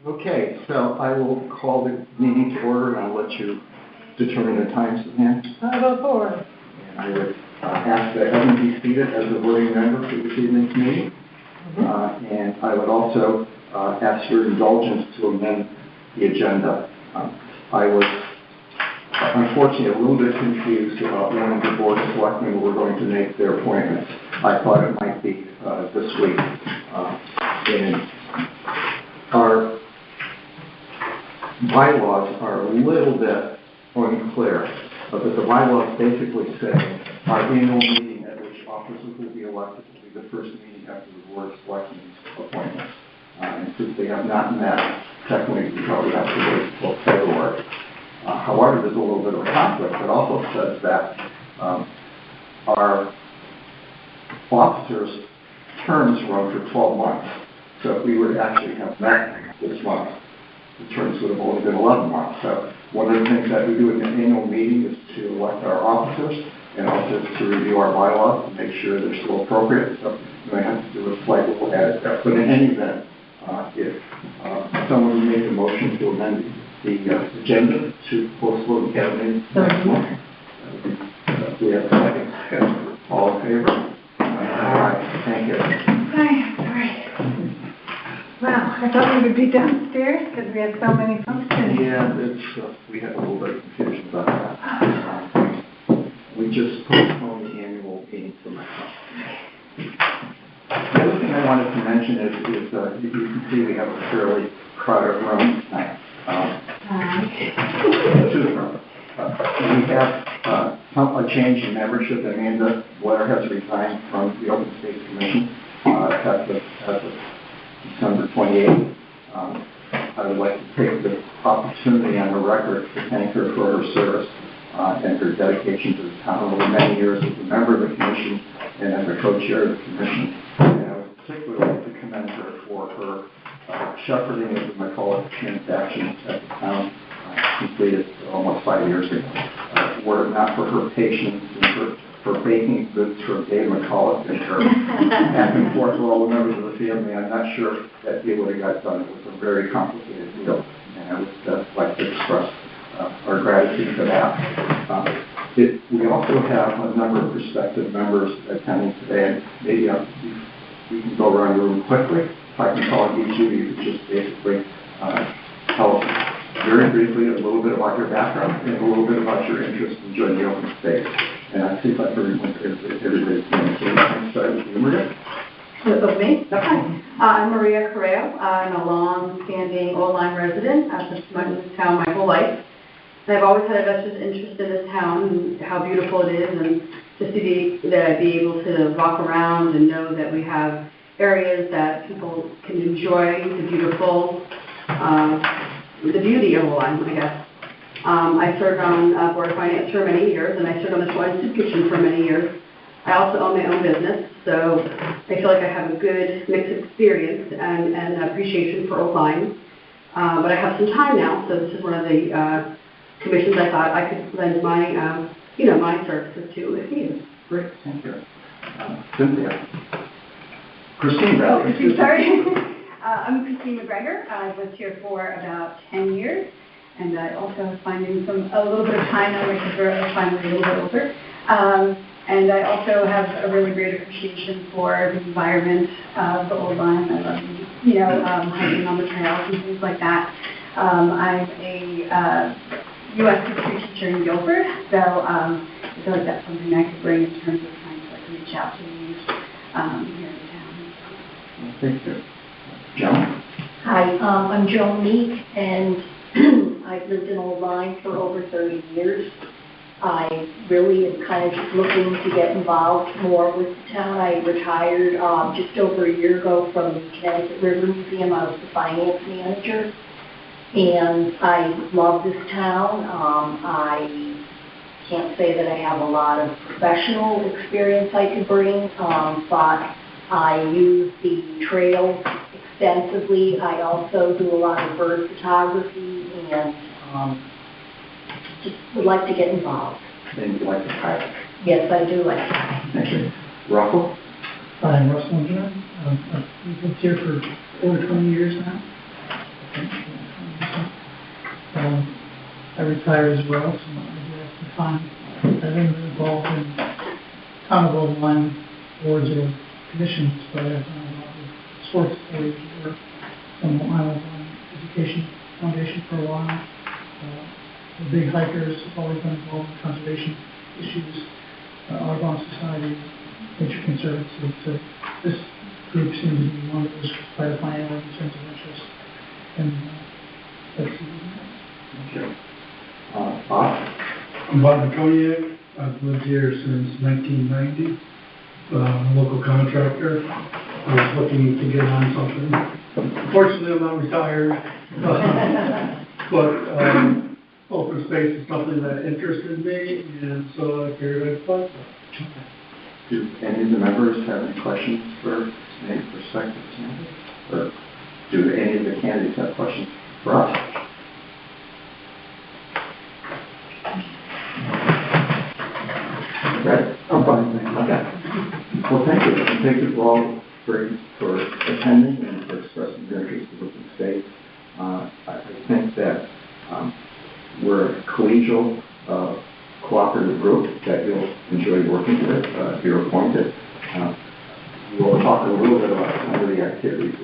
Okay, so I will call the meeting to order, and I'll let you determine the time, Suzanne. I vote for. And I would ask that Evan be seated as a voting member for this evening's meeting. And I would also ask your indulgence to amend the agenda. I was unfortunately a little bit confused about when the Board of Selectmen were going to make their appointments. I thought it might be this week. And our bylaws are a little bit unclear, but the bylaws basically say our annual meeting at which officers will be elected will be the first meeting after the Board of Selectmen's appointments. And since they have not met, technically we probably have to wait until February. However, there's a little bit of a conflict that also says that our officers' terms run for 12 months. So if we would actually have met this month, the terms would have only been 11 months. So one of the things that we do in the annual meeting is to elect our officers and also to review our bylaws to make sure they're still appropriate. So we have to do a slight little edit there. But in any event, if someone would make a motion to amend the agenda to postpone the cabinet. We have a second. All in favor? All right. Thank you. Hi, sorry. Wow, I thought we would be downstairs because we had so many functions. Yeah, we had a little bit of confusion about that. We just postponed the annual meeting for my company. The other thing I wanted to mention is you can see we have a fairly crowded room tonight. We have a change in membership. Amanda Blair has resigned from the Open Space Commission as of December 28th. I would like to take the opportunity on the record to thank her for her service and her dedication to the town over many years as a member of the commission and as a co-chair of the commission. And I would particularly like to commend her for her shepherding of the McCulloch transaction at the town completed almost 5 years ago. Were it not for her patience and for baking goods for Dave McCulloch and her back and forth with all the members of the family, I'm not sure that they would have got done. It was a very complicated deal, and I would like to express our gratitude for that. We also have a number of prospective members attending today, and maybe we can go around the room quickly. If I can call each of you to just basically tell us very briefly a little bit about your background and a little bit about your interest in joining the open space. And I see like everybody's name. So I'm starting with you, Maria. Of me? Okay. I'm Maria Correo. I'm a long-standing Old-Lyme resident. I've just lived in this town my whole life. And I've always had a vested interest in this town and how beautiful it is, and just to be able to walk around and know that we have areas that people can enjoy the beauty of Old-Lyme, I guess. I served on Board of Finance for many years, and I served on the Schweiz Soup Kitchen for many years. I also own my own business, so I feel like I have a good mix of experience and appreciation for Old-Lyme. But I have some time now, so this is one of the commissions I thought I could lend my, my services to if needed. Great, thank you. Cynthia. Christine, Oh, Christine, sorry. I'm Christine McGregor. I was here for about 10 years, and I also was finding a little bit of time now because we're finally a little bit older. And I also have a really great appreciation for the environment of the Old-Lyme. I love, hiking on the trails and things like that. I'm a U.S. history teacher in Guilford, so I feel like that's something I could bring in terms of trying to reach out to youth here in town. Thank you. Joan? Hi, I'm Joan Meek, and I've lived in Old-Lyme for over 30 years. I really am kind of just looking to get involved more with the town. I retired just over a year ago from the Connecticut River Museum. I was the finance manager, and I love this town. I can't say that I have a lot of professional experience I could bring, but I use the trails extensively. I also do a lot of bird photography and just would like to get involved. And you like to kayak? Yes, I do like to kayak. Thank you. Russell? Hi, I'm Russell John. I've lived here for over 20 years now. Okay. retired as well, so I do have some time. I've been involved in kind of online boards or commissions, but I've done a lot of sports boards or some Island Education Foundation for a while. The Big Hikers have always been involved in conservation issues, Audubon Society, Nature Conservancy. So this group seems to be one of those right up my alley in terms of interest. And that's Okay. Bob? I'm Bob McConiac. I've lived here since 1990. I'm a local contractor. I was looking to get on something. Unfortunately, I'm not retired. But open space is something that interested me, and so I figured I'd apply for it. Do any of the members have any questions for any prospective candidates? Or do any of the candidates have questions for us? Right? I'm fine, thank you. Okay. Well, thank you. And thank you for all for attending and for expressing your interest in open space. I think that we're a collegial, cooperative group that you'll enjoy working with if you're appointed. We'll talk a little bit about some of the activities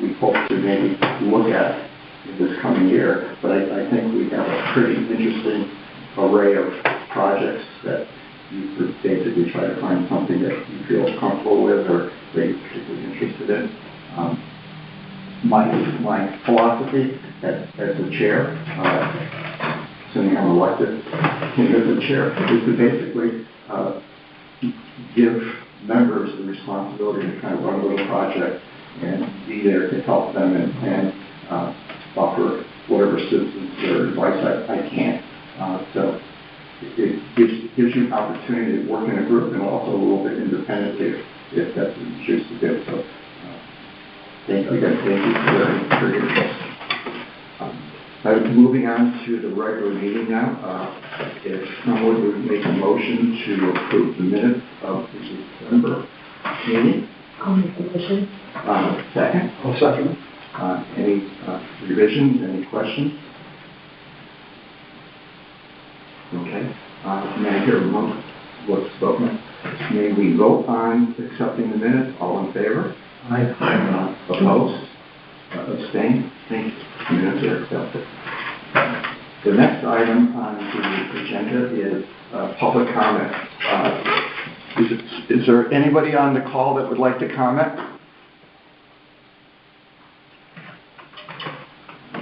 we hope to maybe look at in this coming year, but I think we have a pretty interesting array of projects that you could basically try to find something that you feel comfortable with or that you're particularly interested in. My philosophy as the chair, assuming I'm elected as the chair, is to basically give members the responsibility to kind of run a little project and be there to help them and offer whatever assistance or advice I can. So it gives you an opportunity to work in a group and also a little bit independently if that's what you choose to do. So thank you again. Thank you for your interest. Moving on to the regular meeting now. If someone would make a motion to approve the minutes of the December meeting. I'll make the motion. Second? I'll second. Any revisions, any questions? Okay. May I hear a motion? What's spoken? May we vote on accepting the minutes? All in favor? Aye. Opposed? Abstained? Thank you. Minutes are accepted. The next item on the agenda is public comment. Is there anybody on the call that would like to comment?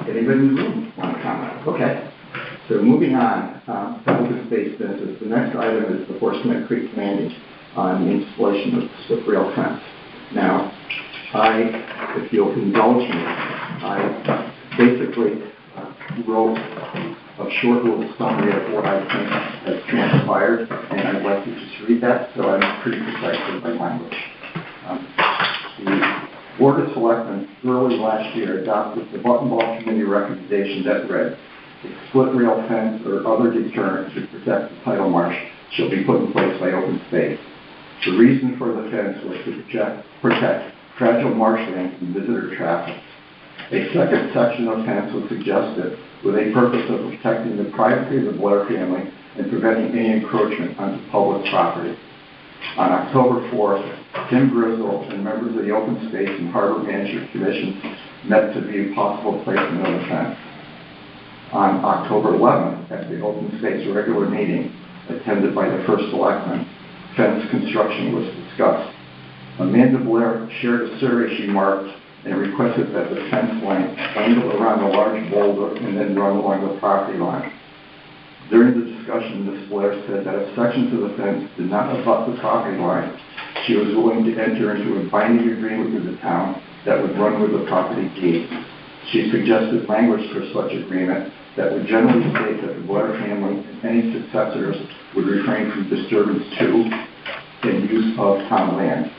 Anybody in the room want to comment? Okay. So moving on, open space business. The next item is the Horseman Creek Landing on the installation of the slip rail fence. Now, if you'll indulge me, I basically wrote a short little summary of what I think has transpired, and I'd like to just read that so I'm pretty precise with my language. The Board of Selectmen early last year adopted the Button Ball Committee recommendation that read, a split rail fence or other deterrent to protect the tidal marsh shall be put in place by open space. The reason for the fence was to protect fragile marshland from visitor traffic. A second section of fence was suggested with a purpose of protecting the privacy of the Blair family and preventing any encroachment onto public property. On October 4th, Tim Grizzle and members of the Open Space and Harbor Management Commission met to view possible placement of the fence. On October 11th, at the Open Space regular meeting, attended by the first selectman, fence construction was discussed. Amanda Blair shared a survey she marked and requested that the fence line angle around a large boulder and then run along the property line. During the discussion, Ms. Blair said that if sections of the fence did not abut the property line, she was willing to enter into a binding agreement with the town that would run with the property deed. She suggested language for such agreement that would generally state that the Blair family and any successors would refrain from disturbance to and use of town land.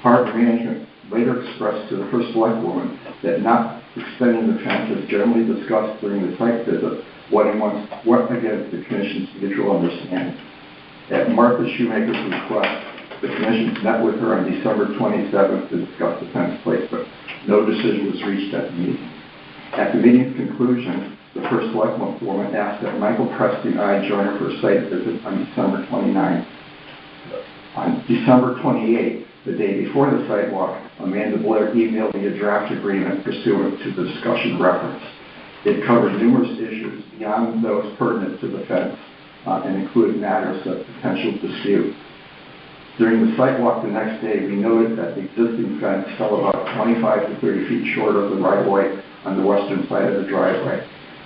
Harbor Management later expressed to the first select woman that not extending the fence as generally discussed during the site visit went against the Commission's mutual understanding. At Martha Shoemaker's request, the Commission met with her on December 27th to discuss the fence placement. No decision was reached at the meeting. At the meeting's conclusion, the first selectwoman asked that Michael Preston and I join her for a site visit on December 29th. On December 28th, the day before the sidewalk, Amanda Blair emailed me a draft agreement pursuant to the discussion referenced. It covered numerous issues beyond those pertinent to the fence and included matters of potential dispute. During the sidewalk the next day, we noted that the existing fence fell about 25 to 30 feet short of the right-of-way on the western side of the driveway.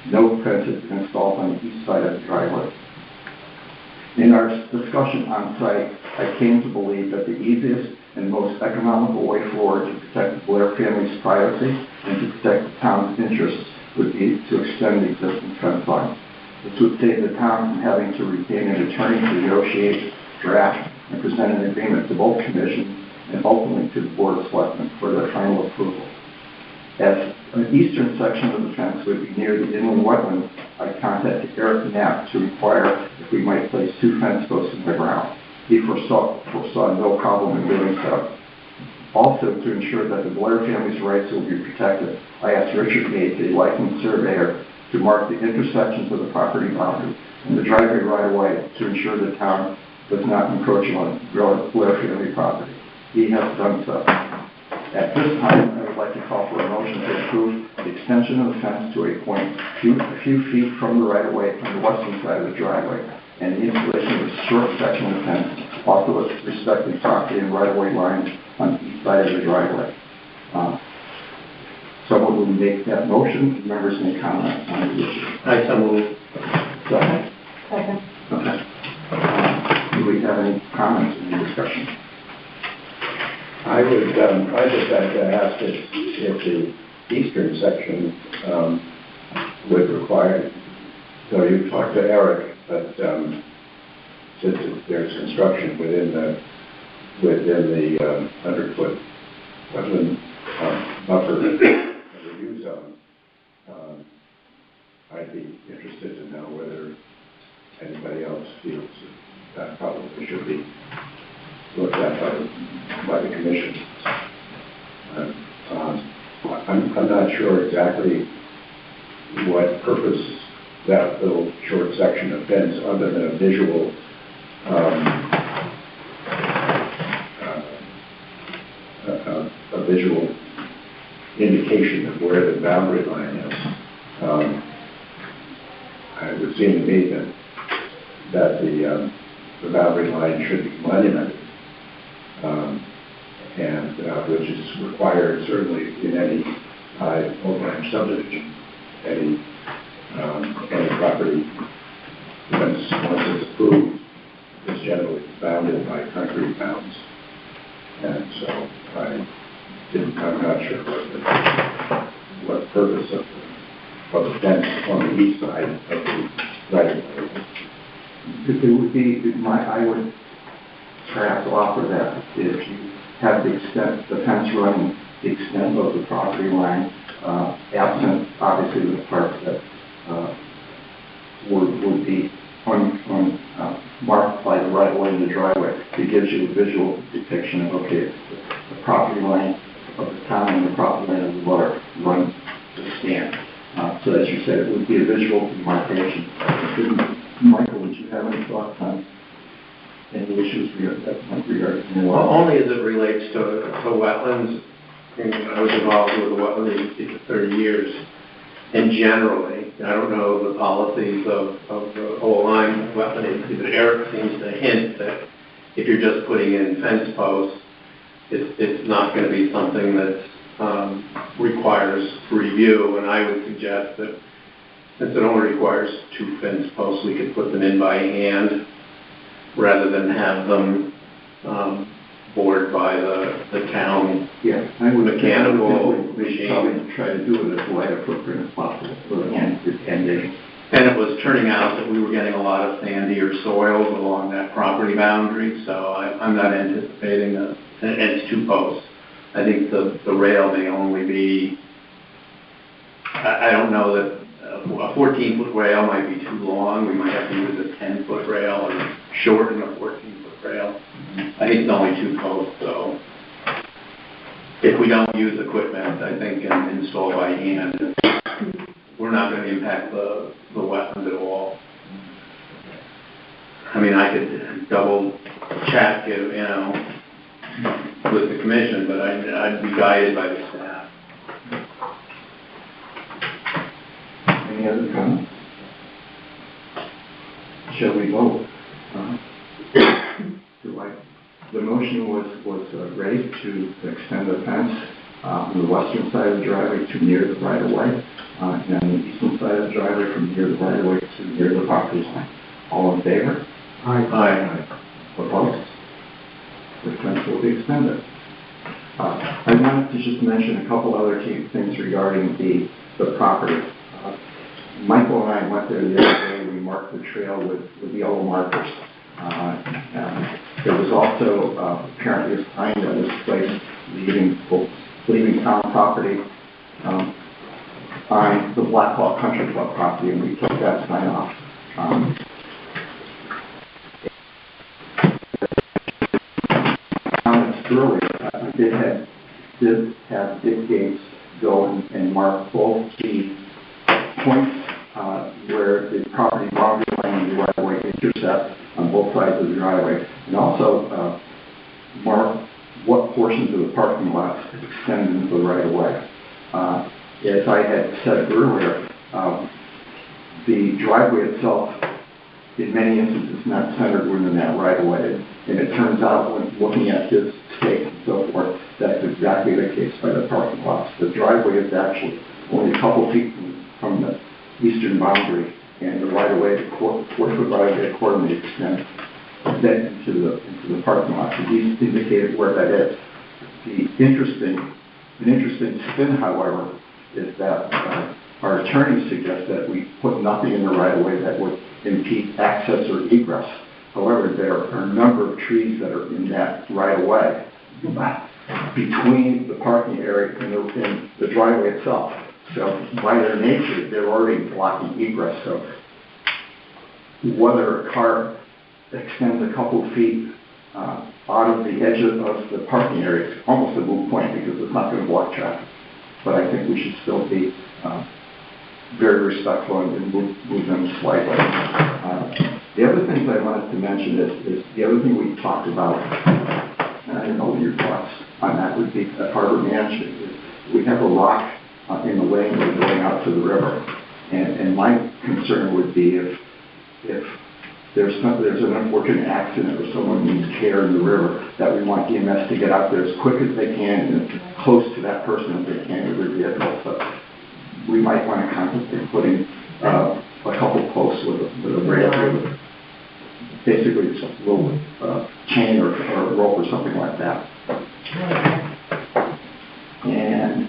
No fence has been installed on the east side of the driveway. In our discussion on site, I came to believe that the easiest and most economical way forward to protect the Blair family's privacy and to protect the town's interests would be to extend the existing fence line. This would save the town from having to retain an attorney to negotiate, draft, and present an agreement to both commissions and ultimately to the Board of Selectmen for their final approval. As an eastern section of the fence would be near the inland wetlands, I contacted Eric Knapp to inquire if we might place 2 fence posts in the ground. He foresaw no problem in doing so. Also, to ensure that the Blair family's rights will be protected, I asked Richard Gates, a licensed surveyor, to mark the intersections of the property boundary and the driveway right-of-way to ensure the town does not encroach on Blair family property. He has done so. At this time, I would like to call for a motion to approve the extension of the fence to a point a few feet from the right-of-way from the western side of the driveway, and the installation of a short section of the fence, also with respect to property and right-of-way lines on the east side of the driveway. Someone will make that motion. Members may comment on the issue. I so move. Second? Second. Okay. Do we have any comments in the discussion? I just like to ask if the eastern section would require, so you talked to Eric, but since there's construction within the 100-foot wetland buffer review zone, I'd be interested to know whether anybody else feels that probably should be looked at by the commission. I'm not sure exactly what purpose that little short section of fence, other than a visual indication of where the boundary line is. It would seem to me that the boundary line should be monumented, and which is required certainly in any high-range subdivision. Any property, once it's approved, is generally bounded by concrete bounds, and so I'm not sure what the purpose of the fence on the east side of the right-of-way. It would be, I would perhaps offer that if you have the fence running the extent of the property line, absent obviously the parts that would be marked by the right-of-way in the driveway. It gives you a visual depiction of, okay, the property line of the town and the property line of the water run to stand. So as you said, it would be a visual demarcation. Michael, would you have any thoughts on any issues regarding Well, only as it relates to wetlands. I was involved with the wetland agency for 30 years, and generally, I don't know the policies of the whole line of wetland agency, but Eric seems to hint that if you're just putting in fence posts, it's not going to be something that requires review, and I would suggest that since it only requires 2 fence posts, we could put them in by hand rather than have them bored by the town. Yeah, I would mechanical we should probably try to do it as light a footprint as possible for the hand digging. And it was turning out that we were getting a lot of sandier soils along that property boundary, so I'm not anticipating that. And it's 2 posts. I think the rail may only be, I don't know that a 14-foot rail might be too long. We might have to use a 10-foot rail and shorten a 14-foot rail. I think it's only 2 posts, so if we don't use equipment, I think, and install by hand, we're not going to impact the wetlands at all. I mean, I could double check, you know, with the commission, but I'd be guided by the staff. Any other comments? Shall we vote? The motion was raised to extend the fence on the western side of the driveway to near the right-of-way, and on the eastern side of the driveway from near the right-of-way to near the property line. All in favor? Aye. Opposed? The fence will be extended. I wanted to just mention a couple other key things regarding the property. Michael and I went there the other day. We marked the trail with yellow markers. There was also apparently a sign that was placed leaving town property on the Black Hawk Country Club property, and we took that sign off. Earlier, I did have Dick Gates go and mark both the points where the property boundary line and the right-of-way intersect on both sides of the driveway, and also mark what portions of the parking lots extend into the right-of-way. As I had said earlier, the driveway itself, in many instances, is not centered within that right-of-way, and it turns out when looking at his stakes and so forth, that's exactly the case by the parking lots. The driveway is actually only a couple feet from the eastern boundary, and the right-of-way, the 4-foot right-of-way accordingly extends then into the parking lot. So he's indicated where that is. An interesting spin, however, is that our attorney suggests that we put nothing in the right-of-way that would impede access or egress. However, there are a number of trees that are in that right-of-way between the parking area and the driveway itself. So by their nature, they're already blocking egress. So whether a car extends a couple feet out of the edge of the parking area is almost a moot point because it's not going to block traffic. But I think we should still be very respectful and move them slightly. The other things I wanted to mention is the other thing we talked about, and I don't know what your thoughts on that would be at harbor management, is we have a rock in the way going out to the river. And my concern would be if there's an unfortunate accident or someone needs care in the river, that we want EMS to get out there as quick as they can and as close to that person as they can with their vehicle. So we might want to contemplate putting a couple posts with a rail, basically just a little chain or a rope or something like that. And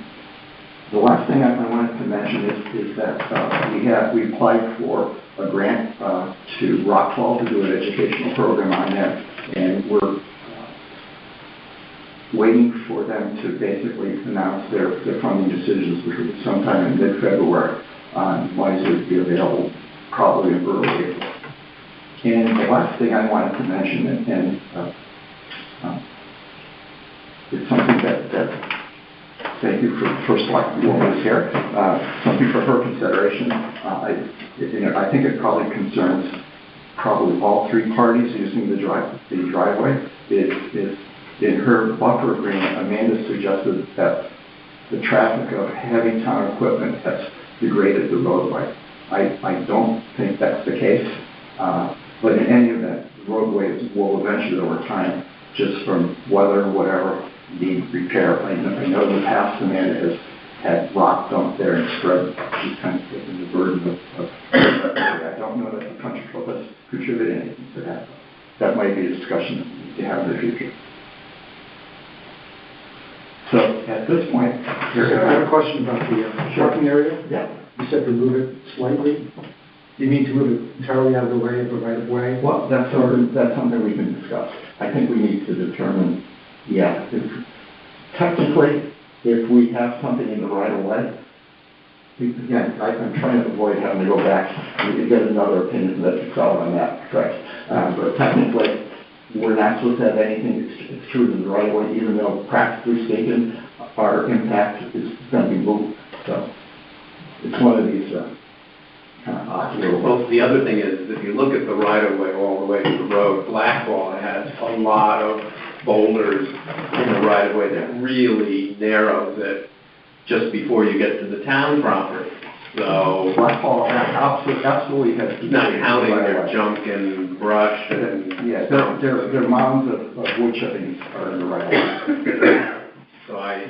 the last thing I wanted to mention is that we applied for a grant to Rockfall to do an educational program on that, and we're waiting for them to basically announce their funding decisions, which will be sometime in mid-February. Monies would be available probably in early April. And the last thing I wanted to mention, and it's something that thank you for selecting woman here. Something for her consideration. I think it probably concerns all three parties using the driveway. In her buffer agreement, Amanda suggested that the traffic of heavy town equipment has degraded the roadway. I don't think that's the case, but in any event, the roadways will eventually, over time, just from weather or whatever, need repair. I know in the past Amanda has had rock dumped there and spread. She's kind of taken the burden of I don't know that the country club has contributed anything to that. That might be a discussion that we need to have in the future. So at this point, I have a question about the parking area. Yeah. You said to move it slightly. Do you mean to move it entirely out of the way of the right of way? Well, that's something we can discuss. I think we need to determine, technically, if we have something in the right of way, again, I'm trying to avoid having to go back and get another opinion that's solid on that, correct? But technically, we're not supposed to have anything extruded in the right of way, even though practically speaking, our impact is going to be moved. So it's one of these a little. Well, the other thing is, if you look at the right-of-way all the way to the road, Blackwall has a lot of boulders in the right-of-way that really narrows it just before you get to the town property. So, Blackwall absolutely has. not counting their junk and brush and. Yeah, their mounds of wood chippings are in the right. So I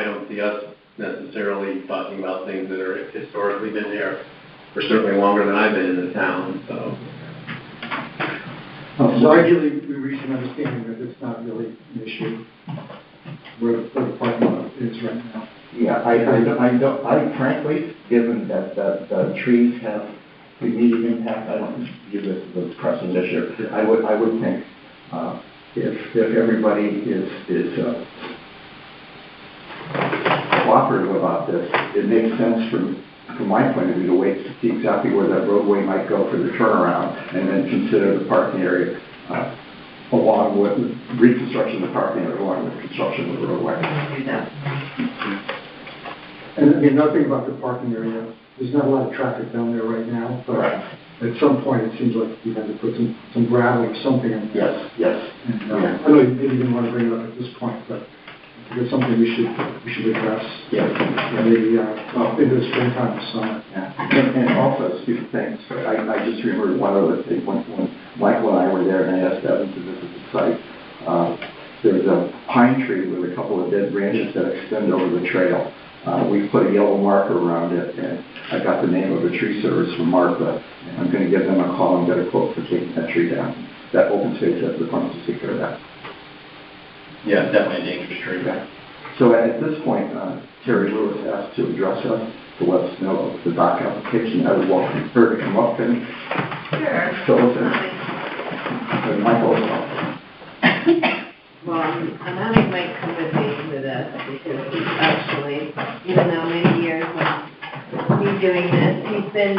don't see us necessarily talking about things that are historically been there for certainly longer than I've been in the town, so. So ideally, we reach an understanding that it's not really an issue where the parking lot is right now. Yeah, I frankly, given that the trees have immediate impact, I don't view this as a pressing issue. I would think, if everybody is cooperative about this, it makes sense from my point of view to wait to see exactly where that roadway might go for the turnaround, and then consider the parking area along with reconstruction of the parking area along with construction of the roadway. And I mean, nothing about the parking area, there's not a lot of traffic down there right now, but at some point it seems like you have to put some gravel or something in there. Yes. And, I know you maybe didn't want to bring it up at this point, but I think it's something we should address. Yeah. Maybe into the springtime or summer. Yeah. And also, speaking of things, I just remembered one other thing. When Michael and I were there and I asked Evan to visit the site, there's a pine tree with a couple of dead branches that extend over the trail. We put a yellow marker around it, and I got the name of the tree service from Martha, and I'm going to give them a call and get a quote for taking that tree down. That open space has the funds to take care of that. Yeah, definitely a dangerous tree. Okay. So at this point, Terry Lewis asked to address us, to let us know of the dock application. I would welcome her to come up and fill us in. And Michael as well. Well, I'm having Mike come with me with us because he's actually, even though many years of me doing this, he's been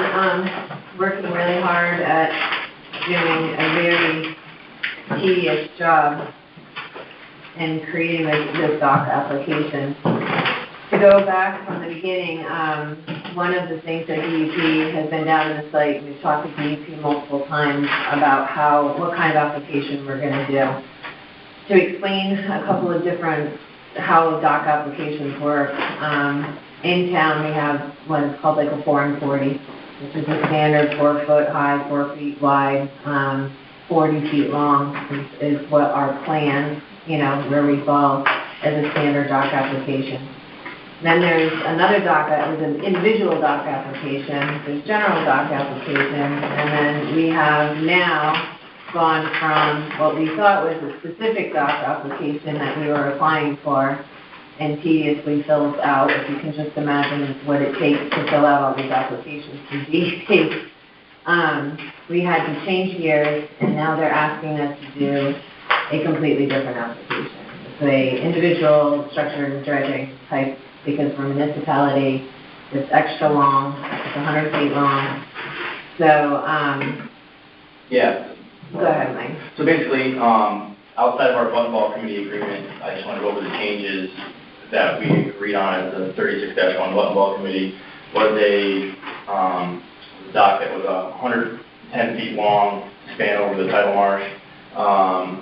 working really hard at doing a very tedious job in creating this dock application. To go back from the beginning, one of the things that DEP has been down in the site, we've talked to DEP multiple times about what kind of application we're going to do. To explain a couple of different how dock applications work, in town we have what's called like a 4 and 40, which is a standard 4 foot high, 4 feet wide, 40 feet long is what our plan, where we fall as a standard dock application. Then there's another dock, there's an individual dock application, there's general dock application, and then we have now gone from what we thought was a specific dock application that we were applying for and tediously filled out. If you can just imagine what it takes to fill out all these applications through DEP. We had to change gears, and now they're asking us to do a completely different application. It's a individual structure and dredging type, because we're a municipality, it's extra long, it's 100 feet long. So, Yeah. Go ahead, Mike. So basically, outside of our buttonball committee agreement, I just want to go over the changes that we agreed on as the 36-1 buttonball committee. Was a dock that was 110 feet long, span over the tidal marsh,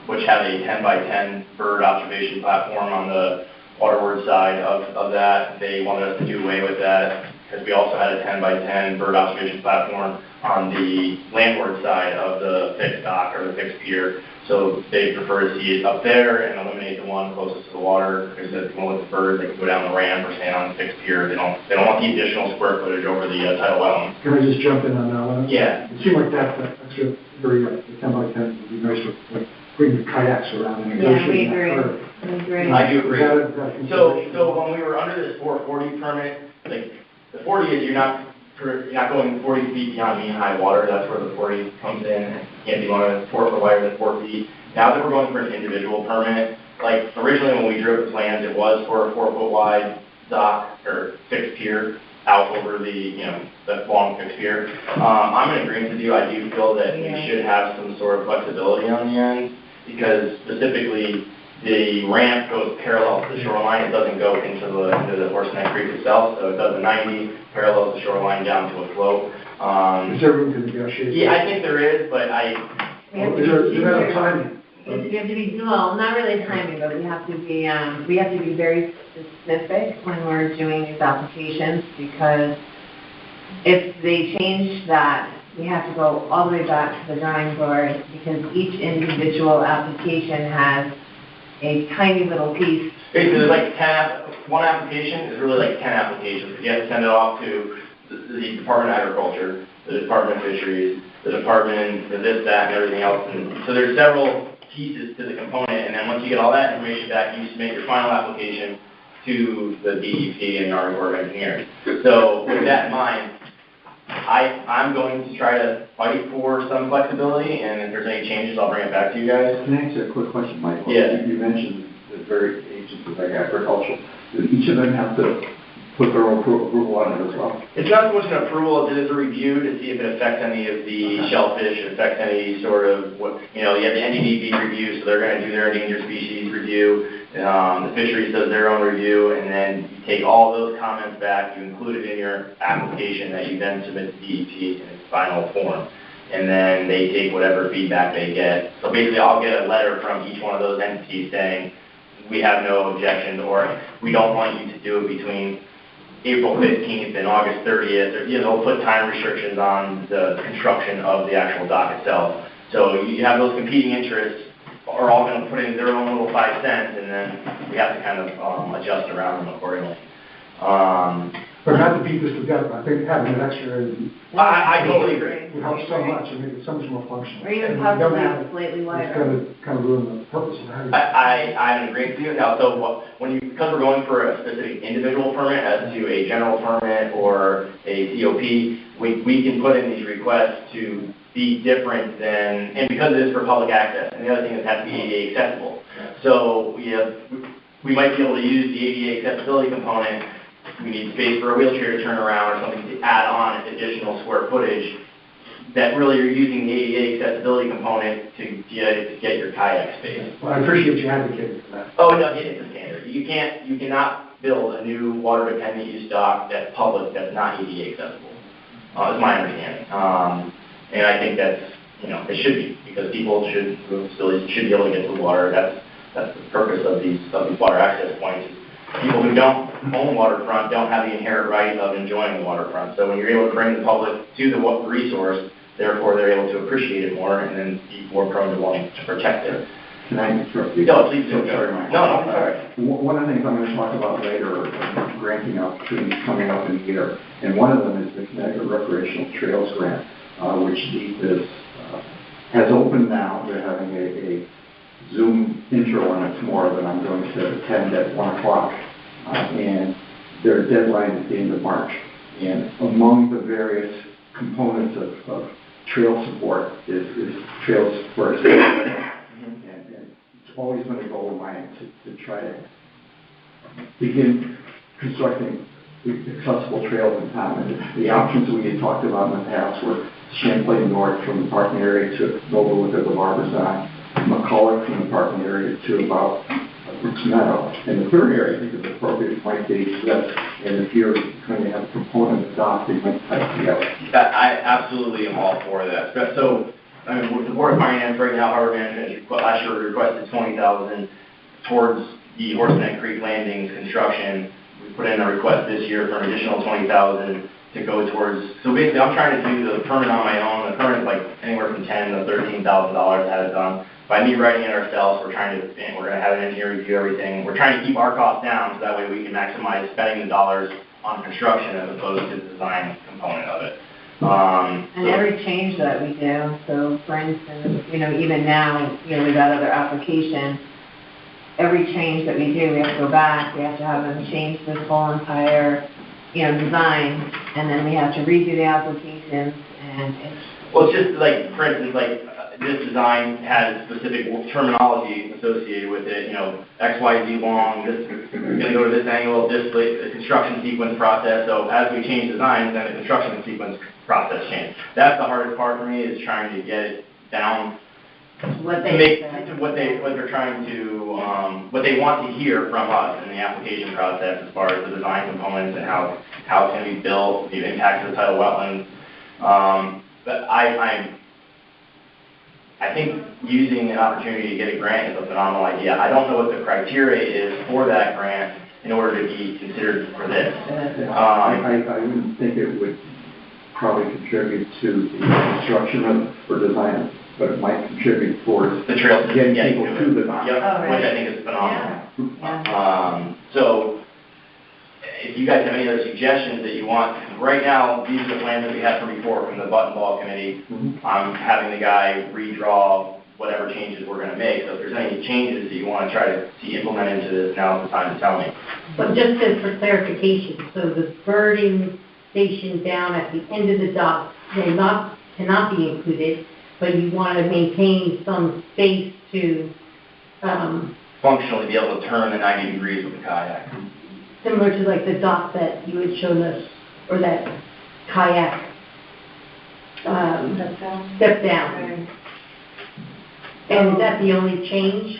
which had a 10 by 10 bird observation platform on the waterward side of that. They wanted us to do away with that because we also had a 10 by 10 bird observation platform on the landward side of the fixed dock or the fixed pier. So they prefer to see it up there and eliminate the one closest to the water, because if they want to look at birds, they can go down the ramp or stand on the fixed pier. They don't want the additional square footage over the tidal wetlands. Can I just jump in on that one? Yeah. It seemed like that extra area, the 10 by 10 would be nice for like bringing the kayaks around and negotiating that curve. We agree. I do agree. Is that a So when we were under this 440 permit, like the 40 is you're not going 40 feet beyond mean high water. That's where the 40 comes in. It can't be longer than 4 wider than 4 feet. Now that we're going for an individual permit, like originally when we drew up the plans, it was for a 4 foot wide dock or fixed pier out over the that long fixed pier. I'm in agreement with you. I do feel that we should have some sort of flexibility on the end, because specifically the ramp goes parallel to the shoreline. It doesn't go into the Horseneck Creek itself, so it does a 90, parallels the shoreline down to a slope. Is there room to negotiate? Yeah, I think there is, but Is there timing? We have to be, well, not really timing, but we have to be very specific when we're doing these applications, because if they change that, we have to go all the way back to the drawing board, because each individual application has a tiny little piece. basically there's like 10, one application is really like 10 applications. You have to send it off to the Department of Agriculture, the Department of Fisheries, the Department of this, that, and everything else. And so there's several pieces to the component, and then once you get all that information back, you submit your final application to the DEP and the Army Corps of Engineers. So with that in mind, I'm going to try to fight for some flexibility, and if there's any changes, I'll bring it back to you guys. Can I ask you a quick question, Michael? Yeah. You mentioned the various agencies like agriculture. Do each of them have to put their own approval on it as well? It's not so much an approval, it is a review to see if it affects any of the shellfish, it affects any sort of, you have the NDDB review, so they're going to do their endangered species review. The fisheries does their own review, and then you take all those comments back, you include it in your application that you then submit to DEP in its final form. And then they take whatever feedback they get. So basically, I'll get a letter from each one of those entities saying, we have no objection, or we don't want you to do it between April 15th and August 30th, or, they'll put time restrictions on the construction of the actual dock itself. So you have those competing interests are all going to put in their own little 5 cents, and then we have to kind of adjust around them accordingly. But not to beat this to death, I think having an extra I totally agree. would help so much, and make it so much more functional. Or even And possibly don't have it, slightly It's wider. going to kind of ruin the purpose of having it. I'm in agreement with you. Now, so because we're going for a specific individual permit as to a general permit or a COP, we can put in these requests to be different than, and because it is for public access, and the other thing is it has to be ADA accessible. So we might be able to use the ADA accessibility component. We need space for a wheelchair to turn around or something to add on additional square footage that really you're using the ADA accessibility component to get your kayak space. Well, I appreciate you advocating for that. Oh, no, it is a standard. You cannot build a new water dependent use dock that's public that's not ADA accessible. That's my understanding. And I think that's, it should be, because people should be able to get to the water. That's the purpose of these water access points. People who don't own waterfront don't have the inherent right of enjoying the waterfront. So when you're able to bring the public to the resource, therefore they're able to appreciate it more and then be more prone to wanting to protect it. Can I interrupt you? No, please do. Sorry, Michael. No, I'm sorry. One of the things I'm going to talk about later are granting opportunities coming up in the year. And one of them is the Connecticut Recreational Trails Grant, which DEEP has opened now. They're having a Zoom intro on it tomorrow that I'm going to attend at 1 o'clock. And their deadline is the end of March. And among the various components of trail support is trails for a and it's always been a goal of mine to try to begin constructing accessible trails in town. And the options we had talked about in the past were Champlain North from the parking area to Noble with the Barbizon, McCulloch from the parking area to about Brooks Meadow. And the third area I think is appropriate might be this. And if you're going to have a component of dock, they might tie it together. I absolutely am all for that. So, with the Board of Finance right now, Harbor Management last year requested $20,000 towards the Horseneck Creek Landings construction. We put in a request this year for an additional $20,000 to go towards. So basically, I'm trying to do the permit on my own. The permit is like anywhere from $10,000 to $13,000 to have it done. By me writing it ourselves, we're going to have an engineer review everything. We're trying to keep our costs down so that way we can maximize spending the dollars on construction as opposed to the design component of it. And every change that we do, so for instance, even now, we've got other applications, every change that we do, we have to go back, we have to have them change this whole entire, design, and then we have to redo the applications, and it's... Well, it's just like, for instance, this design has specific terminology associated with it, X, Y, Z long, this is going to go to this angle, this the construction sequence process. So as we change designs, then the construction sequence process changes. That's the hardest part for me, is trying to get it down what to make what they're trying to what they want to hear from us in the application process as far as the design components and how it's going to be built, the impact of the tidal wetlands. But I think using an opportunity to get a grant is a phenomenal idea. I don't know what the criteria is for that grant in order to be considered for this. I wouldn't think it would probably contribute to the construction of, or design, but it might contribute towards the trails getting people to the Yep, Oh, right. which I think is phenomenal. Yeah. So if you guys have any other suggestions that you want, right now, these are the plans that we had from before from the Button Ball Committee. I'm having the guy redraw whatever changes we're going to make. So if there's any changes that you want to try to see implemented into this, now's the time to tell me. But just as for clarification, so the birding station down at the end of the dock, cannot be included, but you want to maintain some space to, Functionally be able to turn the 90 degrees with the kayak. similar to like the dock that you had shown us, or that kayak, step down. And is that the only change?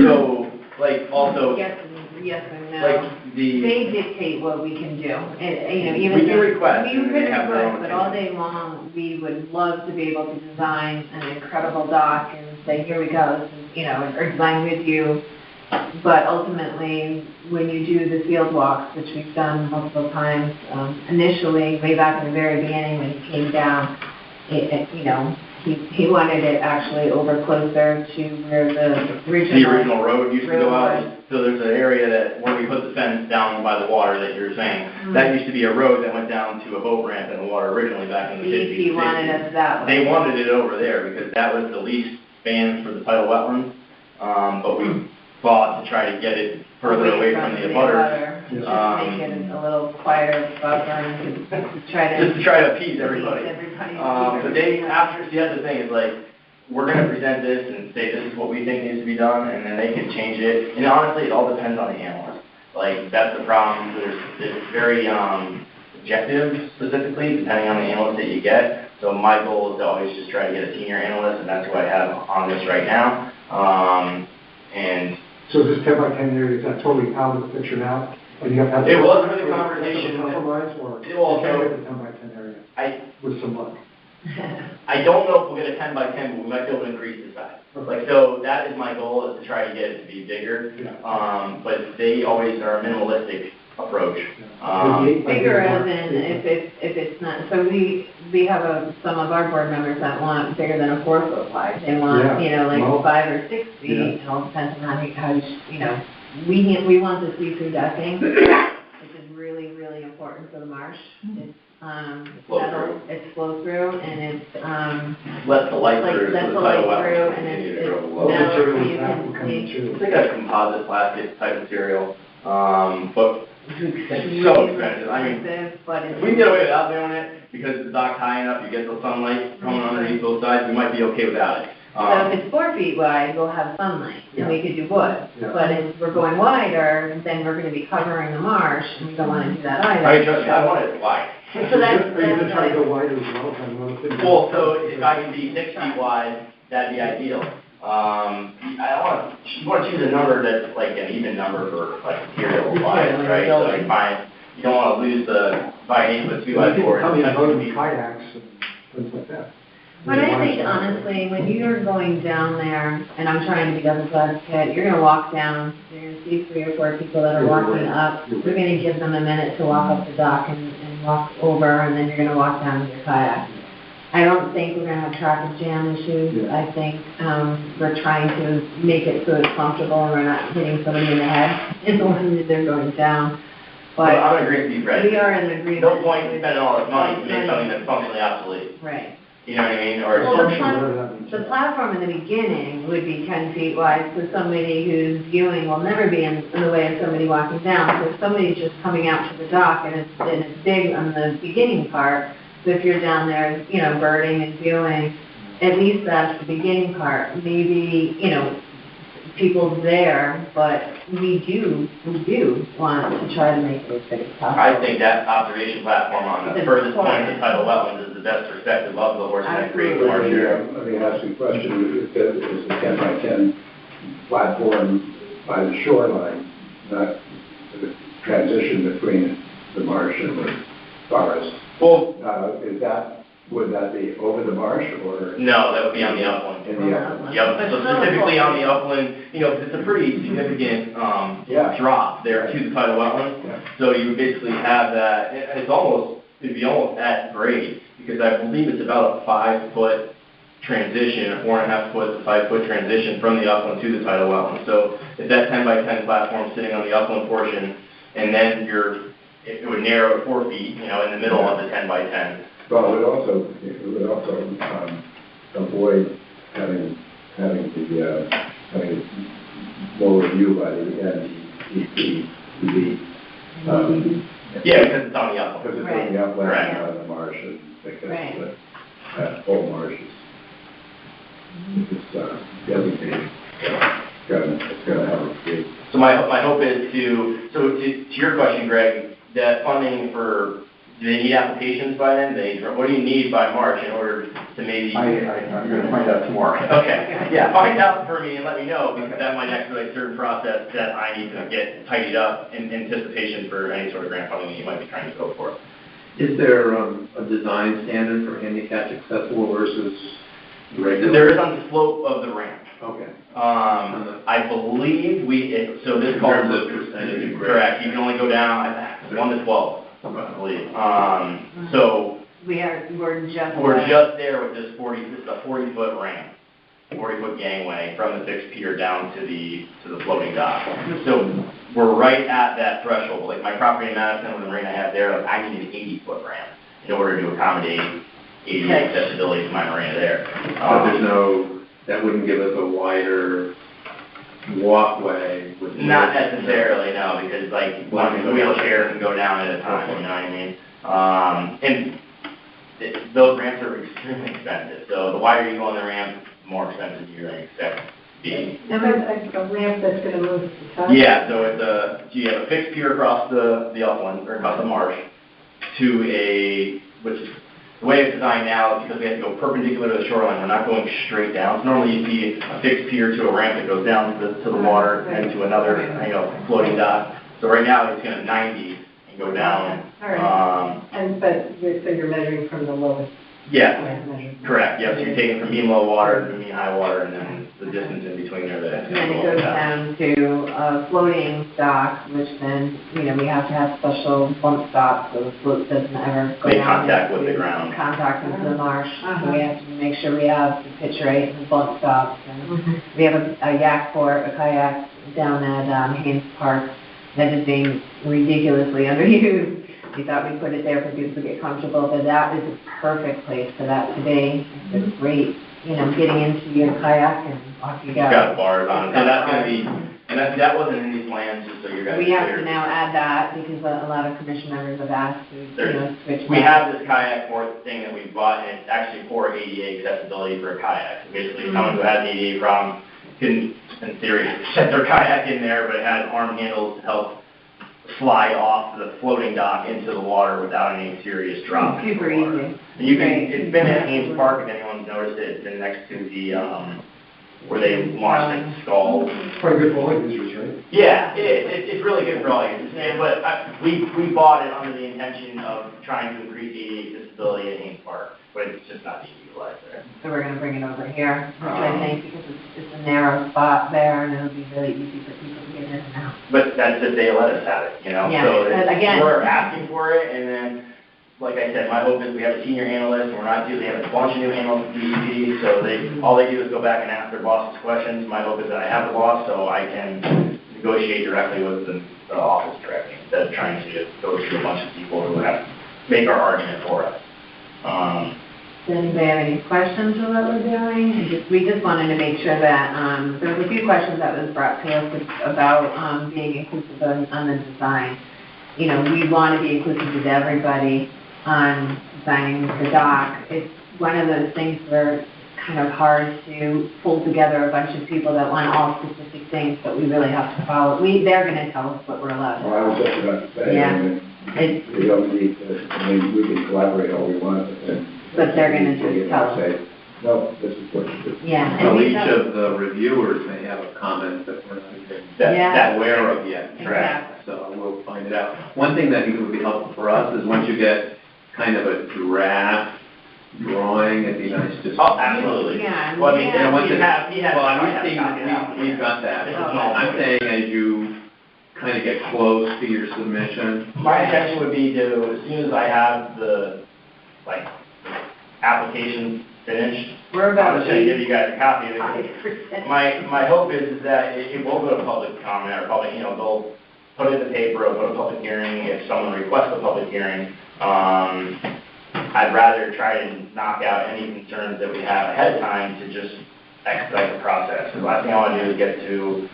So, like, also, Yes and no. like, They dictate what we can do, and, you know, even. We can request, We and could they have their own request, but all day long, we would love to be able to design an incredible dock and say, here we go, this is, you know, or design with you. But ultimately, when you do the field walks, which we've done multiple times, initially, way back in the very beginning when he came down, you know, he wanted it actually over closer to where the original road used to go road out. was. So there's an area that, where we put the fence down by the water that you're saying, that used to be a road that went down to a boat ramp in the water originally back in the 50s. He wanted us that way. They wanted it over there because that was the least spans for the tidal wetlands, but we fought to try to get it further away from the abutters. Just make it a little quieter buffer and to try to. Just to try to appease everybody. Everybody. But they, after, see, that's the thing, is like, we're gonna present this and say this is what we think needs to be done, and then they can change it. And honestly, it all depends on the analyst. Like, that's the problem, it's very, objective specifically, depending on the analyst that you get. So my goal is to always just try to get a senior analyst, and that's who I have on this right now. And So this 10 by 10 area, is that totally out of the picture now? Or you have to have? it was for the conversation. Compromise, or It will you can't also- get the 10 by 10 area with some luck? I don't know if we'll get a 10 by 10, but we might be able to increase the size. Like, so that is my goal, is to try to get it to be bigger. But they always are a minimalistic approach. Bigger as in, if it's not, so we have some of our board members that want bigger than a 4 foot wide. They want, you know, like 5 or 6 feet, it all depends on how you know, we want the see-through decking, which is really, really important for the marsh. It's, Flow-through. it's flow-through, and it's, Let the light like, through, so let the the tidal light through, wetlands and continue to it's grow. What metal, material so is you that? can What kind of see. material? It's like a composite plastic type material, but it's so expensive. I mean, But if we can get away without doing it, because the dock's high enough, you get the sunlight coming underneath both sides, we might be okay without it. So if it's 4 feet wide, we'll have sunlight, and we could do wood. Yeah. But if we're going wider, then we're gonna be covering the marsh, and we don't wanna do that either. I mean, trust me, I want it wide. So that's, Are you gonna try to go wider as well? Kind of another thing? Well, so if I can be 6 feet wide, that'd be ideal. You want to choose a number that's like an even number for like material wise, right? So you find, you don't want to lose the, by 8 foot 2 by 4. People coming it's and like boating 2 feet. kayaks and things like that. but I think honestly, when you're going down there, and I'm trying to be devil's advocate, you're gonna walk down, you're gonna see 3 or 4 people that are walking up, you're gonna give them a minute to walk up the dock and walk over, and then you're gonna walk down with your kayak. I don't think we're gonna have traffic jam issues. I think, we're trying to make it so it's comfortable and we're not hitting somebody in the head as long as they're going down. But But I'm in agreement with you, Fred. we are in agreement. No point in spending all this money to make something that's functionally obsolete. Right. You know what I mean? Or Well, Whatever that means. the platform in the beginning would be 10 feet wide, so somebody who's viewing will never be in the way of somebody walking down. So if somebody's just coming out to the dock and it's big on the beginning part, so if you're down there, you know, birding and viewing, at least that's the beginning part. Maybe, you know, people there, but we do want to try to make it as big as possible. I think that observation platform on the It's furthest point of important. the tidal wetlands is the best perspective of the Horseneck Creek Absolutely. Marsh area. Let me ask you a question. Is the 10 by 10 platform by the shoreline, not the transition between the marsh and the forest. Well, Would that be over the marsh or no, that would be on the upland. in the upland? Yep, so specifically on the upland, you know, 'cause it's a pretty significant, Yeah. drop there to the tidal wetland. Yeah. So you would basically have that, it'd be almost at grade, because I believe it's about a 5-foot transition, a 4.5 foot to 5-foot transition from the upland to the tidal wetland. So if that 10 by 10 platform sitting on the upland portion, and then it would narrow to 4 feet, you know, in the middle of the 10 by 10. Well, it would also avoid having lower view by the NDEP to be, Yeah, because it's on the upland. because it's in the upland Right. and not in the marsh, and because Right. full marshes. It's designated, it's gonna have a big, So my hope is to your question, Greg, that funding for, do they need applications by then? What do you need by March in order to maybe? I'm gonna find out tomorrow. Okay, yeah, find out for me and let me know, because that might expedite certain process that I need to get tidied up in anticipation for any sort of grant funding that you might be trying to go for. Is there a design standard for handicap accessible versus regular? There is on the slope of the ramp. Okay. I believe so this In calls. terms of percentage of grade. Correct, you can only go down 1 to 12, I believe. So We're just there with this is a 40-foot ramp, 40-foot gangway from the fixed pier down to the floating dock. So we're right at that threshold. Like my property in Madison, with the marina I have there, like I need an 80-foot ramp in order to accommodate ADA accessibility to my marina there. But that wouldn't give us a wider walkway with. Not necessarily, no, because like one wheelchair can go down at a time, you know what I mean? Those ramps are extremely expensive, so the wider you go on the ramp, the more expensive you're going to expect to be. And that's a ramp that's gonna move to the side? Yeah, so you have a fixed pier across the upland, or across the marsh, which is, the way it's designed now, because we have to go perpendicular to the shoreline, we're not going straight down. So normally you see a fixed pier to a ramp that goes down to the water and to another, floating dock. So right now it's going to 90 and go down. All right. So you're measuring from the lowest? Yeah, measure. correct, yes, you're taking from mean low water to mean high water, and then the distance in between there. And then it goes down to a floating dock, which then, we have to have special bump stops so the float doesn't ever go down. Make contact with the ground. Contact with the marsh. So we have to make sure we have the pitch rate and bump stops. And we have a yak port, a kayak down at Haynes Park that is being ridiculously underused. We thought we'd put it there for people to get comfortable, but that is a perfect place for that to be. It's great, getting into your kayak and off you go. It's got bars on it, and that's going to be, and that wasn't in these plans, just so you guys are We have clear. to now add that because a lot of commission members have asked to, switch. We back. have this kayak port thing that we bought, and it's actually for ADA accessibility for a kayak. So basically, someone who has an ADA problem can, in theory, set their kayak in there, but it has arm handles to help slide off the floating dock into the water without any serious drop. Super easy. And it's been at Haynes Park, if anyone's noticed it, it's been next to the, where they launched the skull. Quite good for all users, right? Yeah, it is. It's really good for all users. But we bought it under the intention of trying to increase ADA accessibility at Haynes Park, but it's just not being utilized there. So we're gonna bring it over here, which I think, because it's a narrow spot there, and it'll be really easy for people to get in and out. But that's if they let us have it, Yeah, So again- we're asking for it, and then, like I said, my hope is we have a senior analyst, and we're not they have a bunch of new analysts at DEP, so all they do is go back and ask their bosses questions. My hope is that I have the boss, so I can negotiate directly with the office directly, instead of trying to go through a bunch of people who have to make our argument for us. Does anybody have any questions of what we're doing? We just wanted to make sure that, there was a few questions that was brought to us about, being inclusive on the design. We want to be inclusive with everybody on designing the dock. It's one of those things where it's kind of hard to pull together a bunch of people that want all specific things, but we really have to follow. They're going to tell us what we're allowed to. Well, I was just about to say, we don't need to, we can collaborate all we want, but then. But they're gonna just tell us. Say, no, this is what you do. Yeah. So and we each have- of the reviewers may have a comment that we're not even Yeah. that aware of yet. Exactly. So we'll find it out. One thing that I think would be helpful for us is once you get kind of a draft drawing, it'd be nice to. Oh, absolutely. Yeah. Well, I mean, Yeah. once you have, Well, I I'm have seeing, copied out. we've got that. This is small. I'm saying as you kind of get close to your submission. My intention would be to, as soon as I have the, like, application finished, We're I'm about just gonna give you guys a copy of it. 85%. My hope is that it will go to public comment, or public, they'll put it in the paper, or go to public hearing, if someone requests a public hearing. I'd rather try to knock out any concerns that we have ahead of time to just expedite the process. The last thing I wanna do is get to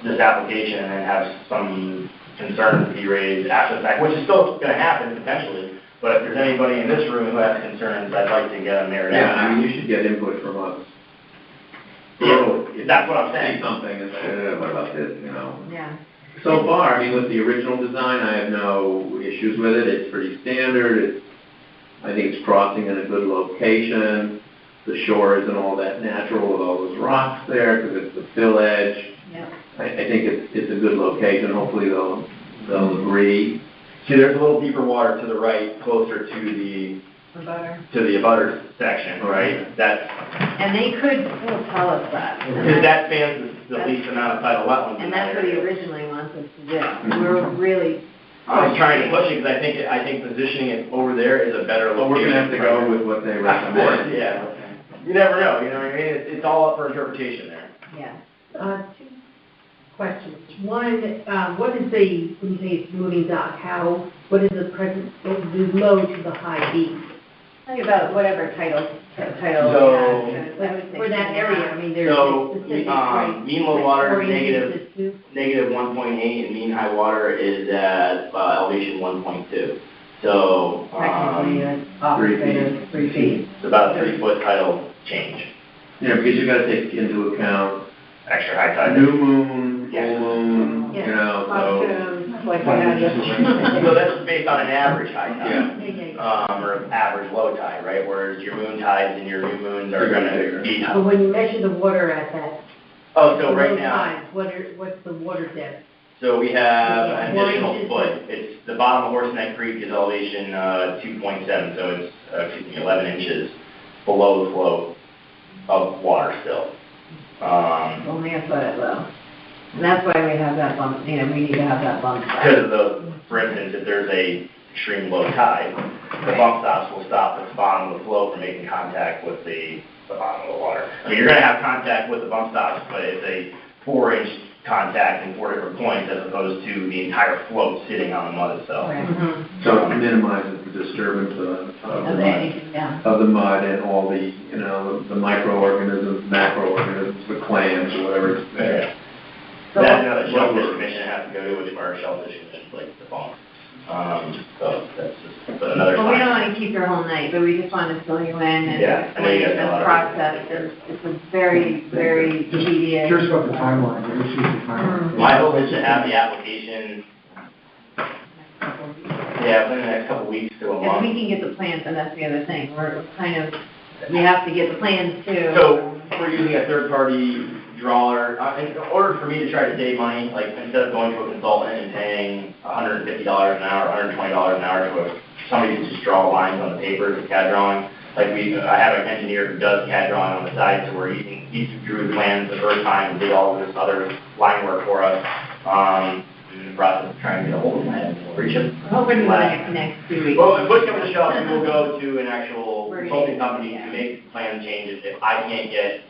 this application and then have some concerns be raised after the fact, which is still gonna happen potentially. But if there's anybody in this room who has concerns, I'd like to get them narrowed Yeah, down. I mean, you should get input from us. Yeah, that's what I'm saying. See something and say, what about this, Yeah. So far, I mean, with the original design, I have no issues with it. It's pretty standard. I think it's crossing in a good location. The shore isn't all that natural with all those rocks there because it's the fill edge. Yeah. I think it's a good location. Hopefully they'll agree. See, there's a little deeper water to the right, closer to the abutters section, right? That's, And they could still tell us that. because that spans the least amount of tidal wetlands in And that that's what he area. originally wants us to do. We're really. I was trying to push it because I think positioning it over there is a better Well, location. we're gonna have to go with what they Of course, recommend. yeah. You never know, you know what I mean? It's all up for interpretation there. Yeah. Two questions. One, what is the, when you say it's moving dock, what is the present, what is the low to the high be? Tell you about whatever title. So- For that area, I mean, there's So, specific, right? mean low water Or is you negative, use this too? negative 1.8, and mean high water is at elevation 1.2. So, Technically, it's feet. opposite of 3 feet. it's about a 3-foot tidal change, Yeah, because you gotta take into account extra high tide. new moon, full Yeah. moon, Yeah. so. Like I had yesterday. So that's based on an average high tide. Yeah. Or average low tide, right? Whereas your moon tides and your new moons are They're gonna gonna be be. But when you measure the water at that, Oh, so right low now, tides, what's the water depth? so we have an Four additional inches. foot. It's, the bottom of Horse Neck Creek is elevation 2.7, so it's, 11 inches below the flow of water still. Only a foot low. And that's why we have that bump, we need to have that bump. Because of the, for instance, if there's a extreme low tide, the bump stops will stop at the bottom of the flow from making contact with the bottom of the water. I mean, you're gonna have contact with the bump stops, but it's a 4-inch contact in 4 different points as opposed to the entire float sitting on the mud itself. Right. So it minimizes the disturbance of the Of mud. anything, yeah. Of the mud and all the, the microorganisms, macroorganisms, the clams, or whatever it's there. So- That's another shellfish commission has to go to, which are shellfish commissions, like the bump. So that's just another Well, we don't time. want to keep your whole night, but we just want to fill you in and Yeah, I know you guys explain have a lot the of- process. It's a very, very Just tedious. curious about the timeline, what is the timeline? My hope is to have the application, within the next couple weeks to a If we month. can get the plans, and that's the other thing, we're kind of, we have to get the plans too. So we're using a third-party drawer. In order for me to try to save money, like instead of going to a consultant and paying $150 an hour, $120 an hour to somebody to just draw lines on the paper, the CAD drawing. Like I have an engineer who does CAD drawing on the side, so where he drew the plans the first time and did all this other line work for us. In the process of trying to get a hold of him, I haven't reached him. Hoping within the next 2 weeks. Well, if push comes to shove, we will go to an actual We're gonna- consulting company yeah. to make plan changes if I can't get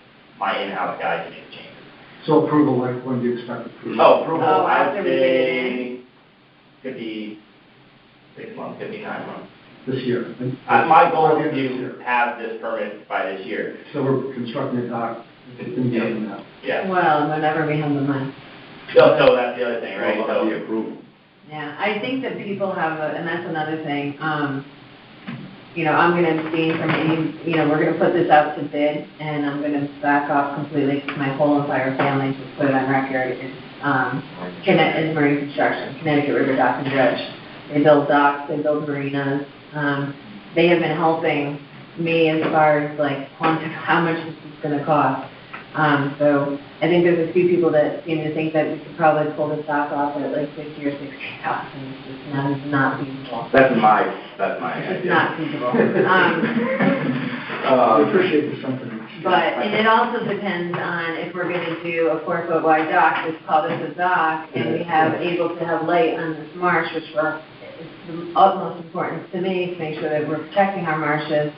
my in-house guy to make the changes. So approval, like, when do you expect approval? Oh, approval, Oh, I after would we get it say could be 6 months, could be 9 months. This year? My goal By the is end of this year. to have this permit by this year. So we're constructing a dock in the end now. Yeah. Well, whenever we have the money. So that's the other thing, right? Well, So the approval. Yeah, I think that people have, and that's another thing, I'm gonna abstain from any, we're gonna put this out to bid, and I'm gonna back off completely, because my whole entire family, just put it on record, is marine construction, Connecticut River Dock and Dredge. They build docks, they build marinas, they have been helping me as far as like quantify how much this is gonna cost. So I think there's a few people that seem to think that we could probably pull the stock off at like 50 or 60,000. It's just not feasible. That's my It's idea. just not feasible. I appreciate the sentiment. But, and it also depends on if we're gonna do a 4-foot wide dock, let's call this a dock, and we have able to have light on this marsh, which for us is the utmost importance to me, to make sure that we're protecting our marshes.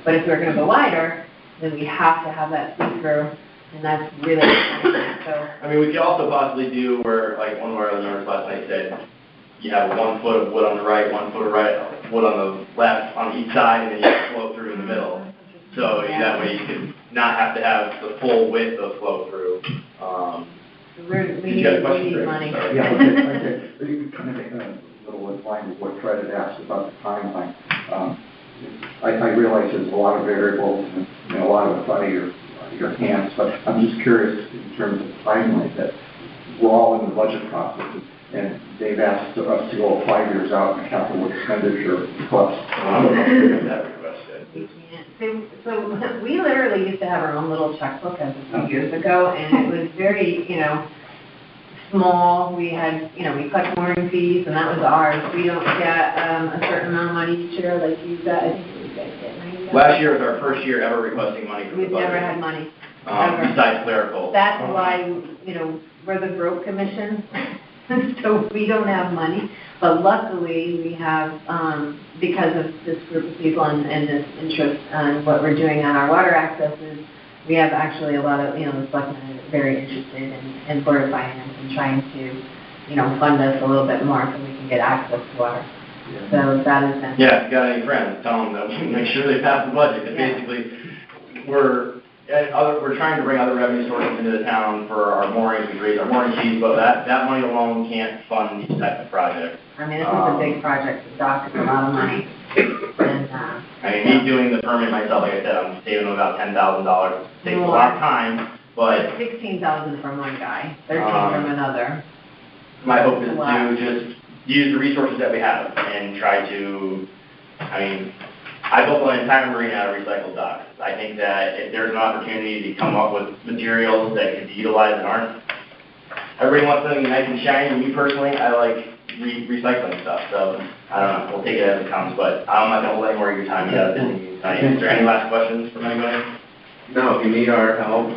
But if we're gonna go wider, then we have to have that see-through, and that's really important, so. I mean, we could also possibly do where, like, one of our other members last night said, you have 1 foot of wood on the right, 1 foot of wood on the left, on each side, and then you flow through in the middle. So that way you can not have to have the full width of flow through. We you got a need question, Greg? money. Sorry. Yeah, okay. You kind of a little in line with what Fred had asked about the timeline. I realize there's a lot of variables and a lot of it's out of your hands, but I'm just curious in terms of timeline that we're all in the budget process, and they've asked us to go 5 years out in a capital expenditure request. I don't know if that request yet. We can't. So we literally used to have our own little checkbook as of 2 years ago, and it was very, small. We had, we collect mooring fees, and that was ours. We don't get a certain amount of money each year like you guys. I think you guys get money. Last year was our first year ever requesting money from the We've budget. never had money. Ever. Besides clerical. That's why, we're the broke commission, so we don't have money. But luckily, we have, because of this group of people and this interest on what we're doing on our water accesses, we have actually a lot of, the selectmen are very interested in Board of Finance and trying to, fund us a little bit more so we can get access to water. Yeah. So that is been. Yeah, if you got any friends, tell them that we make sure they pass the budget, because Yeah. basically, we're trying to bring other revenue sources into the town for our moorings, we raise our mooring fees, but that money alone can't fund these types of projects. I mean, this is a big project, the dock is a lot of money. And, I mean, me doing the permit myself, like I said, I'm saving them about $10,000. It takes a lot of time, but 16,000 from one guy, 13 from another. my hope is Wow. to just use the resources that we have and try to, I built an entire marina out of recycled docks. I think that if there's an opportunity to come up with materials that can be utilized and aren't, everybody wants something nice and shiny, and me personally, I like recycling stuff, so, I don't know, we'll take it as it comes, but I'm not gonna let more of your time, you got a busy meeting tonight. Is there any last questions from anybody? No, if you need our help,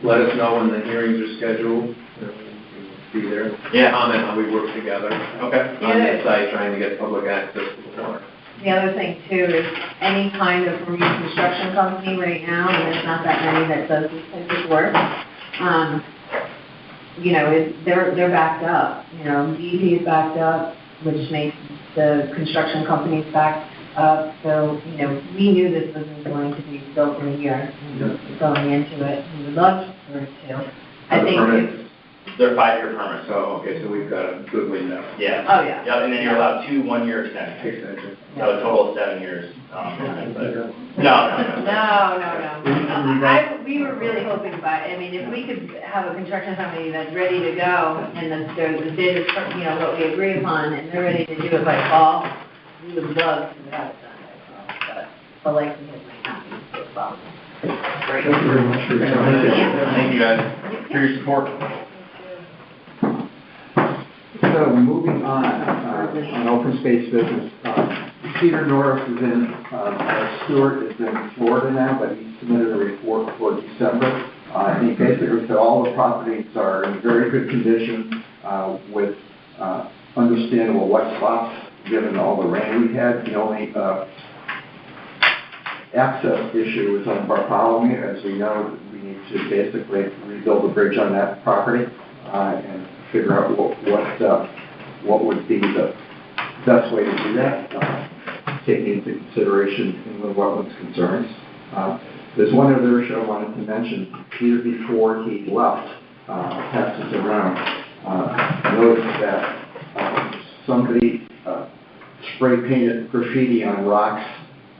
let us know when the hearings are scheduled. We'll be there. Yeah. Comment how we work together Okay. on the site, trying to get public access to the water. The other thing too is any kind of marine construction company right now, and there's not that many that does this type of work, they're backed up. DEP is backed up, which makes the construction companies backed up. So, we knew this wasn't going to be built in a year. Going into it, we would love for it to. I think Permits? They're 5-year permits. So, okay, so we've got a good window. Yeah. Oh, yeah. Yep, and then you're allowed 2 1-year extensions. Extension. So a total of 7 years. No. We were really hoping if we could have a construction company that's ready to go, and the bid is, what we agree upon, and they're ready to do it by fall, we would love to have it done by fall, but the likelihood might not be so well. Thank you very much for your time. Thank you guys for your support. So moving on open space business, Peter Norris is Stewart is in Florida now, but he submitted a report for December. And he basically said all the properties are in very good condition with understandable wet spots, given all the rain we had. The only access issue is on Bartholomew. As we know, we need to basically rebuild a bridge on that property and figure out what would be the best way to do that, taking into consideration inland wetlands concerns. There's one other issue I wanted to mention. Peter, before he left, passed this around, noticed that somebody spray painted graffiti on rocks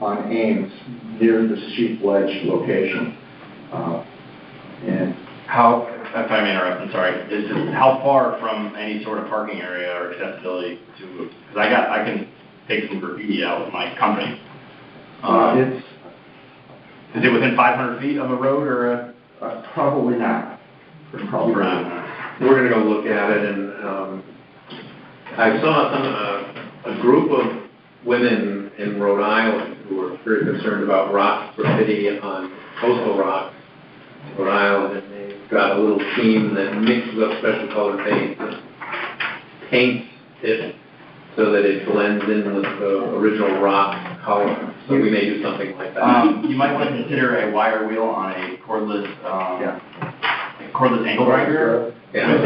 on Ames near the Sheep Ledge location. And How, if I may interrupt, I'm sorry, is it, how far from any sort of parking area or accessibility to, because I can take some graffiti out with my company. it's Is it within 500 feet of a road or a? Probably not. Probably not. We're gonna go look at it, and I saw a group of women in Rhode Island who were very concerned about rock graffiti on coastal rocks, Rhode Island, and they've got a little team that mixes up special colored paint and paints it so that it blends in with the original rock color. So we may do something like that. You might want to consider a wire wheel on a cordless, cordless angle grinder. Yeah. With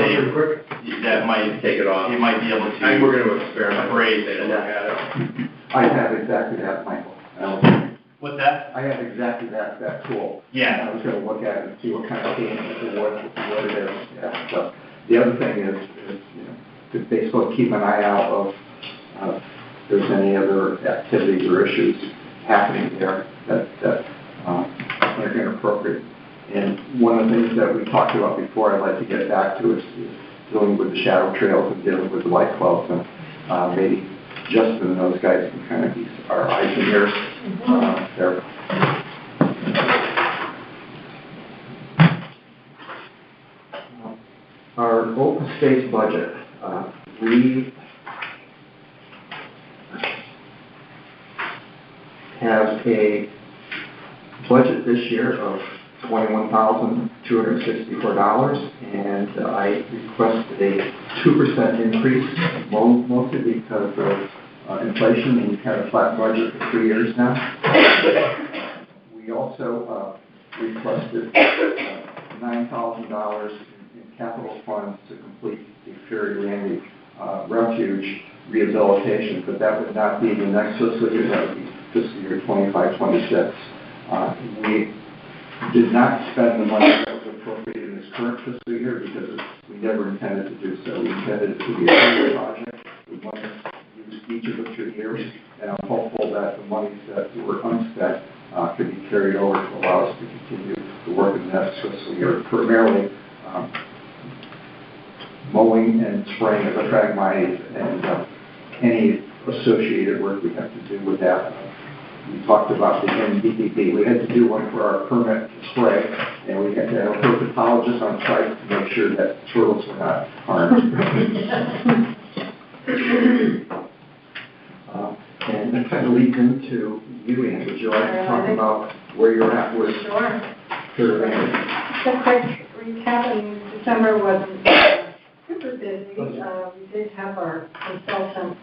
that might Take it off. You might be able to. I think we're gonna experiment. Abrade Take a look at it. I have exactly that, Michael. What's that? I have exactly that tool. Yeah. I was gonna look at it and see what kind of paint and what it is. Yeah. So the other thing is, you know, to basically keep an eye out of if there's any other activities or issues happening there that are inappropriate. And one of the things that we talked about before I'd like to get back to is dealing with the shadow trails and dealing with the light clubs, and maybe Justin and those guys can kind of be our eyes and ears there. Our open space budget, we have a budget this year of $21,264, and I requested a 2% increase, mostly because of inflation, and we've had a flat budget for 3 years now. We also requested $9,000 in capital funds to complete the Fury Landing Refuge rehabilitation, but that would not be in the next fiscal year, that would be fiscal year 25-26. We did not spend the money that was appropriated in this current fiscal year because we never intended to do so. We intended it to be a 3-year project. We wanted to use each of the 3 years, and I'm hopeful that the monies that were unspent could be carried over to allow us to continue to work in the next fiscal year, primarily mowing and spraying of the Phragmites and any associated work we have to do with that. We talked about the NDPP. We had to do one for our permit to spray, and we had to have a herpetologist on site to make sure that turtles were not harmed. And that kind of leads into you, Ann. Would you like to talk about where you're at with Fury Landing? Just a quick recap. I mean, December wasn't super busy. We did have our consultant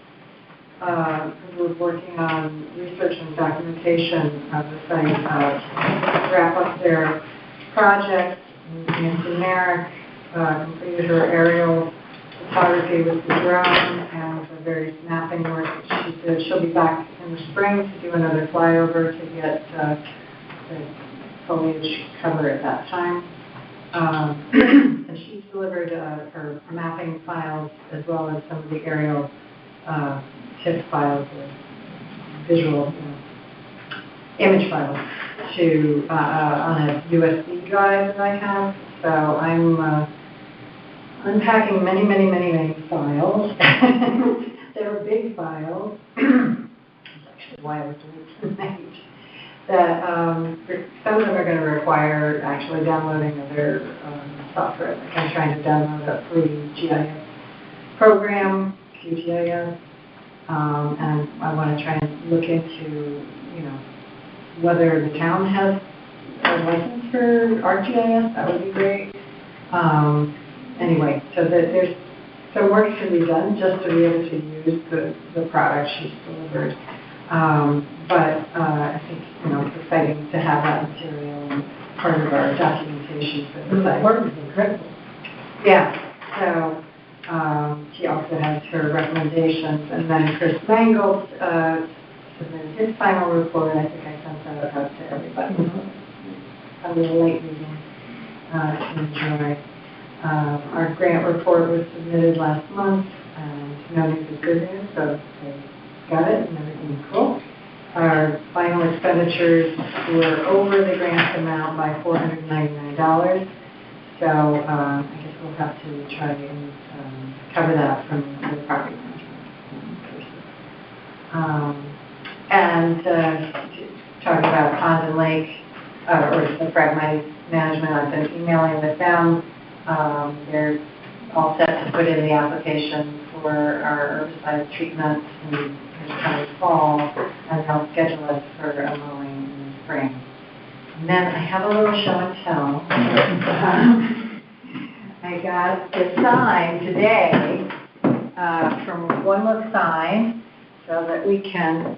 who was working on research and documentation of the site wrap up their project. Nancy Merrick completed her aerial photography with the drone and the various mapping work that she did. She'll be back in the spring to do another flyover to get the foliage cover at that time. And she delivered her mapping files as well as some of the aerial TIFF files, visual image files, to on a USB drive that I have. So I'm unpacking many files. They were big files. That's actually why I was doing it tonight. That some of them are going to require actually downloading other software. Like I'm trying to download a free GIS program, QGIS. And I want to try and look into, whether the town has a license for ArcGIS. That would be great. Anyway, so there's some work to be done just to be able to use the product she's delivered. But I think, it's exciting to have that material and part of our documentation for the site. The work is incredible. Yeah. So. She also has her recommendations, and then Chris Mangold submitted his final report. I think I sent that out to everybody. A little late meeting to enjoy. Our grant report was submitted last month, and no news is good news, so they got it and everything's cool. Our final expenditures were over the grant amount by $499. So I guess we'll have to try and cover that from the property management. And talk about Pond and Lake or Brad Money Management, I've been emailing with them. They're all set to put in the application for our herbicide treatment in coming fall, and they'll schedule us for a mowing in the spring. And then I have a little show and tell. I got a sign today from One Look Sign, so that we can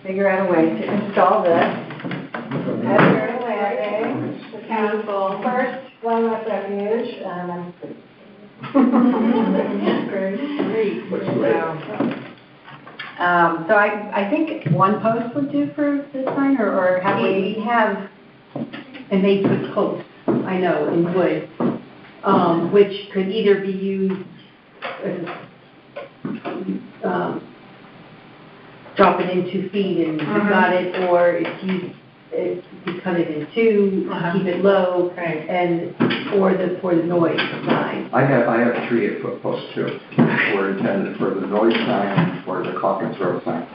figure out a way to install this. That's very exciting. The beautiful first One Look Refuge, and I'm great. So I think one post would do for this sign, or have We we? have, and they put posts, I know, in wood, which could either be used as, drop it in 2 feet and you got it, or it's used, you cut it in two, keep it low, Right. and for the noise sign. I have 3 8-foot posts too, were intended for the noise sign and for the cough and throat sign.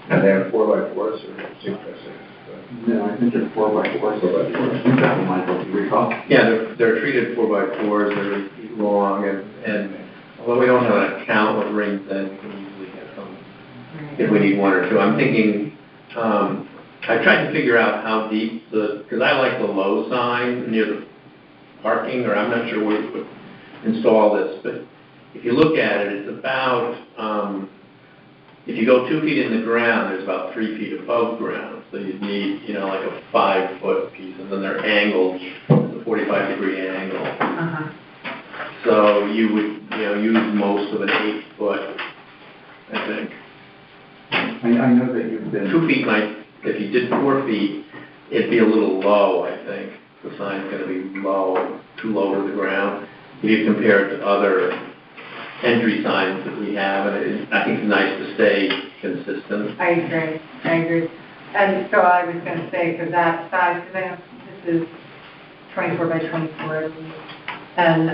And they're 4x4s or 6x6? No, I think they're 4x4s. I think that one might, do you recall? Yeah, they're treated 4x4s, they're feet long, and although we don't have an account with rings, then we can usually get some if we need 1 or 2. I'm thinking, I tried to figure out how deep because I like the low sign near the parking, or I'm not sure where we would install this, but if you look at it, it's about, if you go 2 feet in the ground, there's about 3 feet above ground, so you'd need, like a 5-foot piece, and then they're angled, it's a 45-degree angle. So you would, use most of an 8-foot, I think. I know that you've been. 2 feet if you did 4 feet, it'd be a little low, I think. The sign's gonna be low, too low to the ground. If you compare it to other entry signs that we have, and I think it's nice to stay consistent. I agree. And so I was going to say, for that size, because this is 24 by 24, and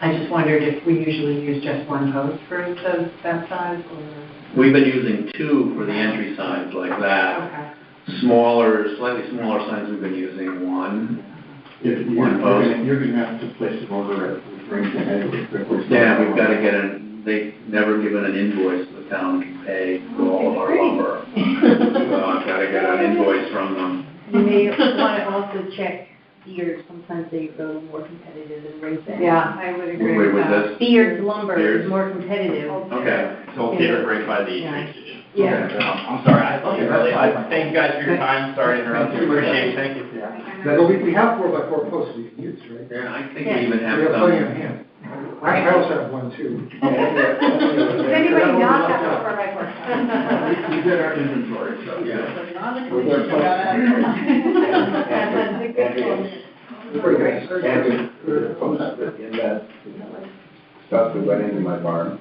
I just wondered if we usually use just one post for that size, or? We've been using 2 for the entry signs like that. Okay. Slightly smaller signs, we've been using 1. One post. You're going to have to place an order at rings and anyway. Yeah, we've got to they've never given an invoice the town can pay for all of our lumber. So I've got to get an invoice from them. You may want to also check Beard, sometimes they go more competitive than Ring Fence. Yeah, I would agree Wait, with with that. this? Beard's lumber Beard's? is more competitive. Okay. So David right by the train station. Yeah. Okay. I'm sorry, thank you guys for your time, sorry to interrupt you, appreciate it, thank you. But we have 4x4 posts we can use, right? Yeah, I think we even have We have plenty on some. hand. I also have one too. Does anybody not have a 4x4? We did our inventory, so. Yeah. With our That's a good one. In that stuff that went into my barn.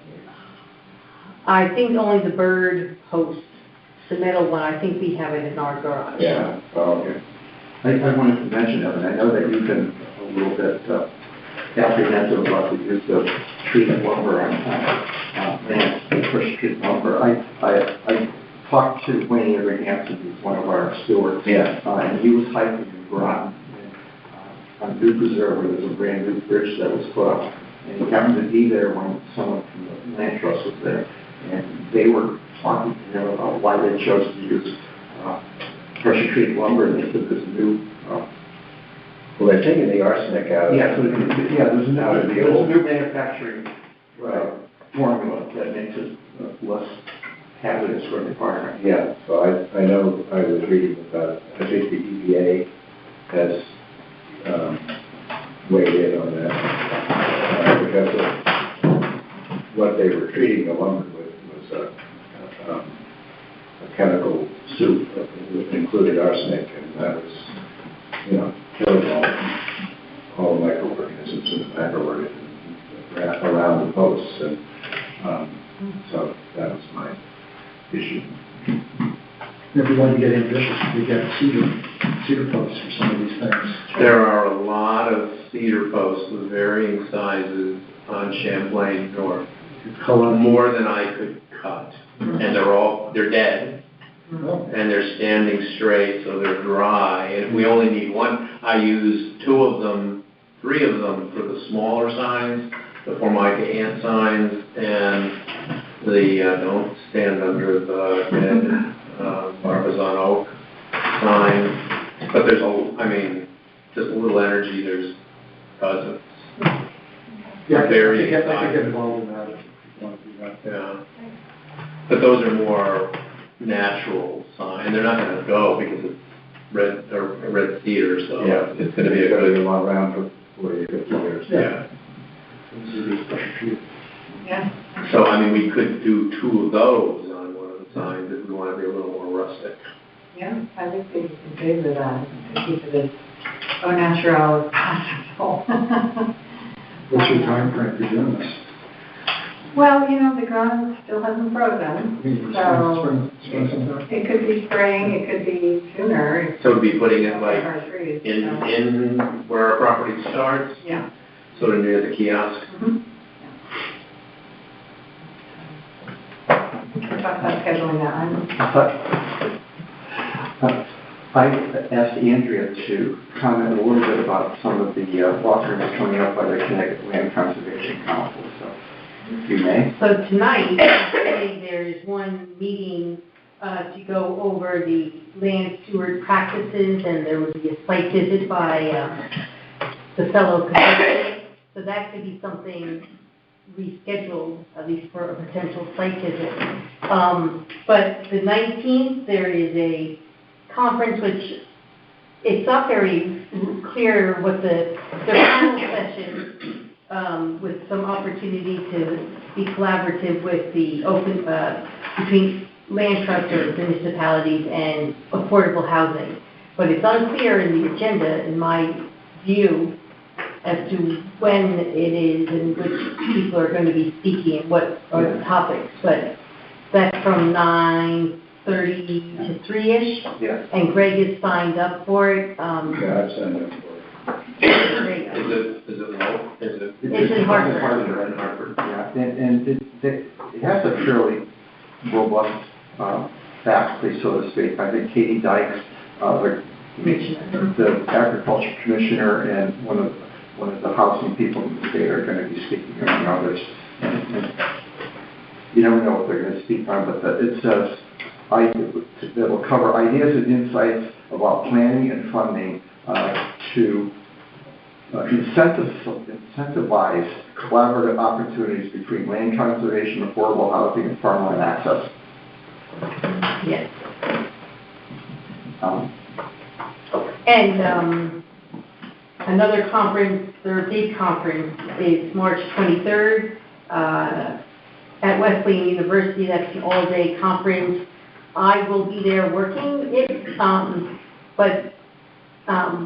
I think only the bird posts, the metal one, I think we have it in our garage. Yeah, okay. I wanted to mention that, and I know that you've been a little bit apprehensive about the use of treated lumber and fresh treated lumber. I talked to Wayne Abrahamson, who's one of our stewards. Yeah. And he was hiking in Groton on New Preserve, where there's a brand new bridge that was put up. And he happened to be there when someone from the land trust was there. And they were talking to him about why they chose to use pressure treated lumber, and they said this new. Well, they're taking the arsenic out of Yeah, so there's out of the a old. new manufacturing formula that makes it less hazardous for the environment. Yeah, so I know I was reading about, I think the EPA has weighed in on that because of what they were treating the lumber with was a chemical soup that included arsenic, and that was, killing all the microorganisms in the backward around the posts, and so that was my issue. If we want to get ambitious, we get cedar posts for some of these things. There are a lot of cedar posts with varying sizes on Champlain North. More than I could cut. And they're dead. and they're standing straight, so they're dry, and we only need one. I use 3 of them for the smaller signs, the Formica ant signs, and the don't stand under the dead Barbizon oak sign. But there's just a little energy, there's dozens. Yeah, I could Various get sizes. involved in that if you want to do that. Yeah. But those are more natural signs, and they're not gonna go because it's red cedar, so Yeah, it's gonna be a It's gonna be good, around for 40, 50 years. yeah. Yeah. So, we could do 2 of those on one of the signs if we wanna be a little more rustic. Yeah, I would be in favor of that, to keep it as au naturel as possible. What's your time frame for doing this? Well, the ground still hasn't frozen, so Spring sometime? it could be spring, it could be sooner. So it'd be putting it like Our trees, so- in where our property starts, Yeah. sort of near the kiosk. Mhm. We can talk about scheduling that one. I asked Andrea to comment a little bit about some of the offerings coming up by the Connecticut Land Conservation Council, so if you may. So tonight, actually, there's one meeting to go over the land steward practices, and there will be a site visit by the fellow commissioner. So that could be something rescheduled, at least for a potential site visit. But the 19th, there is a conference which it's not very clear what the panel session with some opportunity to be collaborative with the open between land trusters, municipalities, and affordable housing. But it's unclear in the agenda, in my view, as to when it is and which people are going to be speaking and what are the topics. But that's from 9:30 to 3-ish, Yes. and Greg is signed up for it. Yeah, I've signed up for Great. Is it low? Is it? It's in Hartford. Hartford, yeah, and it has a fairly robust faculty, so to speak. I think Katie Dykes, the agriculture commissioner, and one of the housing people in the state are going to be speaking, among others. And you never know what they're going to speak on, but it says that will cover ideas and insights about planning and funding to incentivize collaborative opportunities between land conservation, affordable housing, and farmland access. Yes. And another conference, their big conference, is March 23rd at Wesleyan University. That's the all-day conference. I will be there working it, but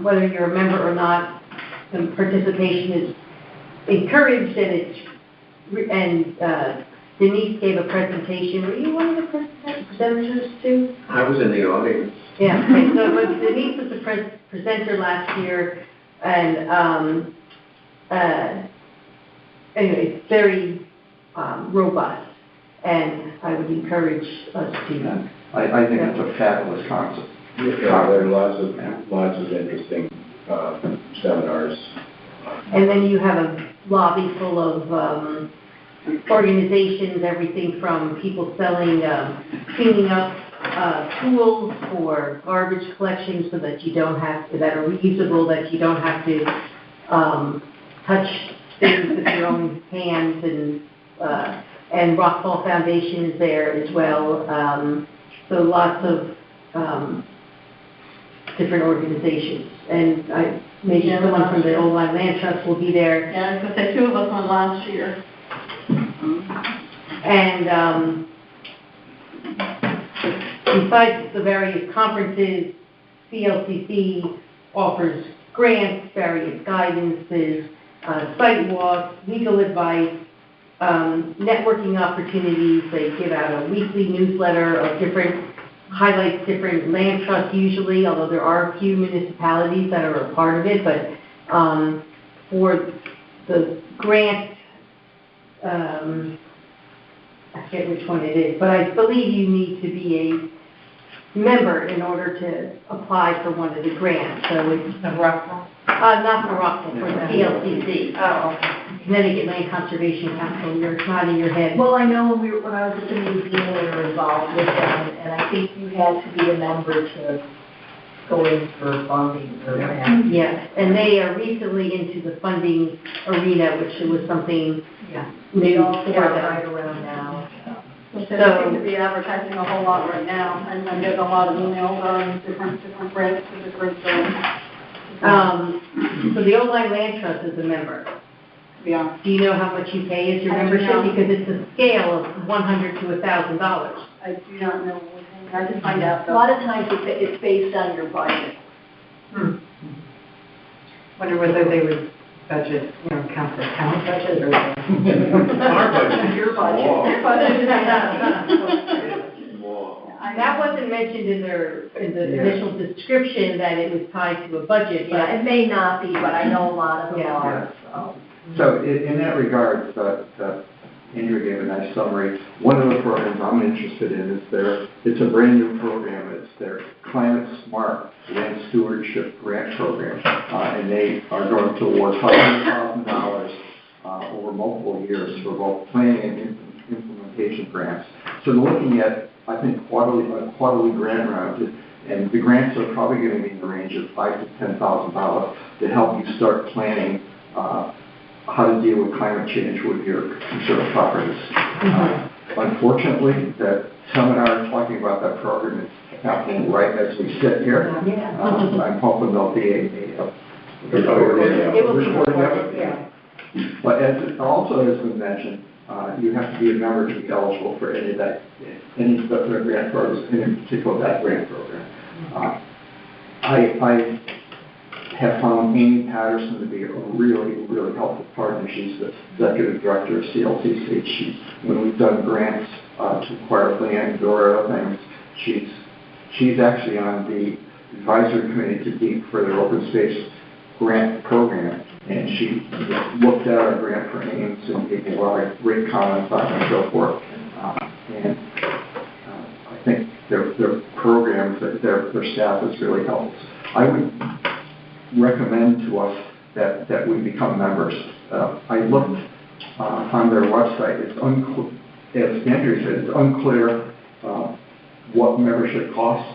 whether you're a member or not, the participation is encouraged, and Denise gave a presentation. Were you one of the presenters too? I was in the audience. Yeah, okay, so but Denise was the presenter last year, and anyway, it's very robust, and I would encourage us to. I think it's a fabulous concept. Yeah, there are lots of interesting seminars. And then you have a lobby full of organizations, everything from people selling cleaning up tools for garbage collection so that you don't have to, that are reusable, that you don't have to touch things with your own hands, and Rockfall Foundation is there as well. So lots of different organizations. And maybe someone from the Old Line Land Trust will be there. Yeah, I was going to say 2 of us went last year. And besides the various conferences, CLCC offers grants, various guidances, site walks, legal advice, networking opportunities. They give out a weekly newsletter of highlights different land trusts usually, although there are a few municipalities that are a part of it. But for the grant, I forget which one it is, but I believe you need to be member in order to apply for one of the grants, so it's, Russell? not for Rockville, for the CLCC. Oh, okay. Connecticut Land Conservation Council, you're nodding your head. Well, I know when I was at the museum, we were involved with them, and I think you had to be a member to go in for funding or whatever. Yes, and they are recently into the funding arena, which was something Yeah. We new also for are them. right around now. They seem to be advertising a whole lot right now, and I'm getting a lot of emails on different grants for different, So the Old Line Land Trust is a member. yeah. Do you know how much you pay as your I do membership? not. Because it's a scale of $100 to $1,000. I do not know, I can find out A though. lot of times it's based on your budget. Wonder whether they would budget, count the town budget or. Our budget. Your budget. More. That wasn't mentioned in the initial description that it was tied to a budget, Yeah, but it may not be, but I know a lot of them Yeah. are, so. So in that regard, Andrew gave a nice summary. One of the programs I'm interested in is it's a brand new program. It's their Climate Smart Land Stewardship Grant Program. And they are going to award $500,000 over multiple years for both planning and implementation grants. So they're looking at, I think, quarterly grant rounds. And the grants are probably going to be in the range of $5,000 to $10,000 to help you start planning how to deal with climate change with your conserved properties. Unfortunately, that seminar talking about that program is happening right as we sit here. I'm hoping there'll be a recording of it. yeah. But as it also has been mentioned, you have to be a member to be eligible for any of the grant programs, in particular that grant program. I have found Amy Patterson to be a really, really helpful partner. She's the executive director of CLCC. When we've done grants to acquire land or other things, she's actually on the advisory committee to DEEP for their open space grant program. And she looked at our grant for Ames and gave me a lot of great comments on it and so forth. And I think their programs, their staff is really helpful. I would recommend to us that we become members. I looked on their website. It's unclear, as Andrew said, it's unclear what membership costs.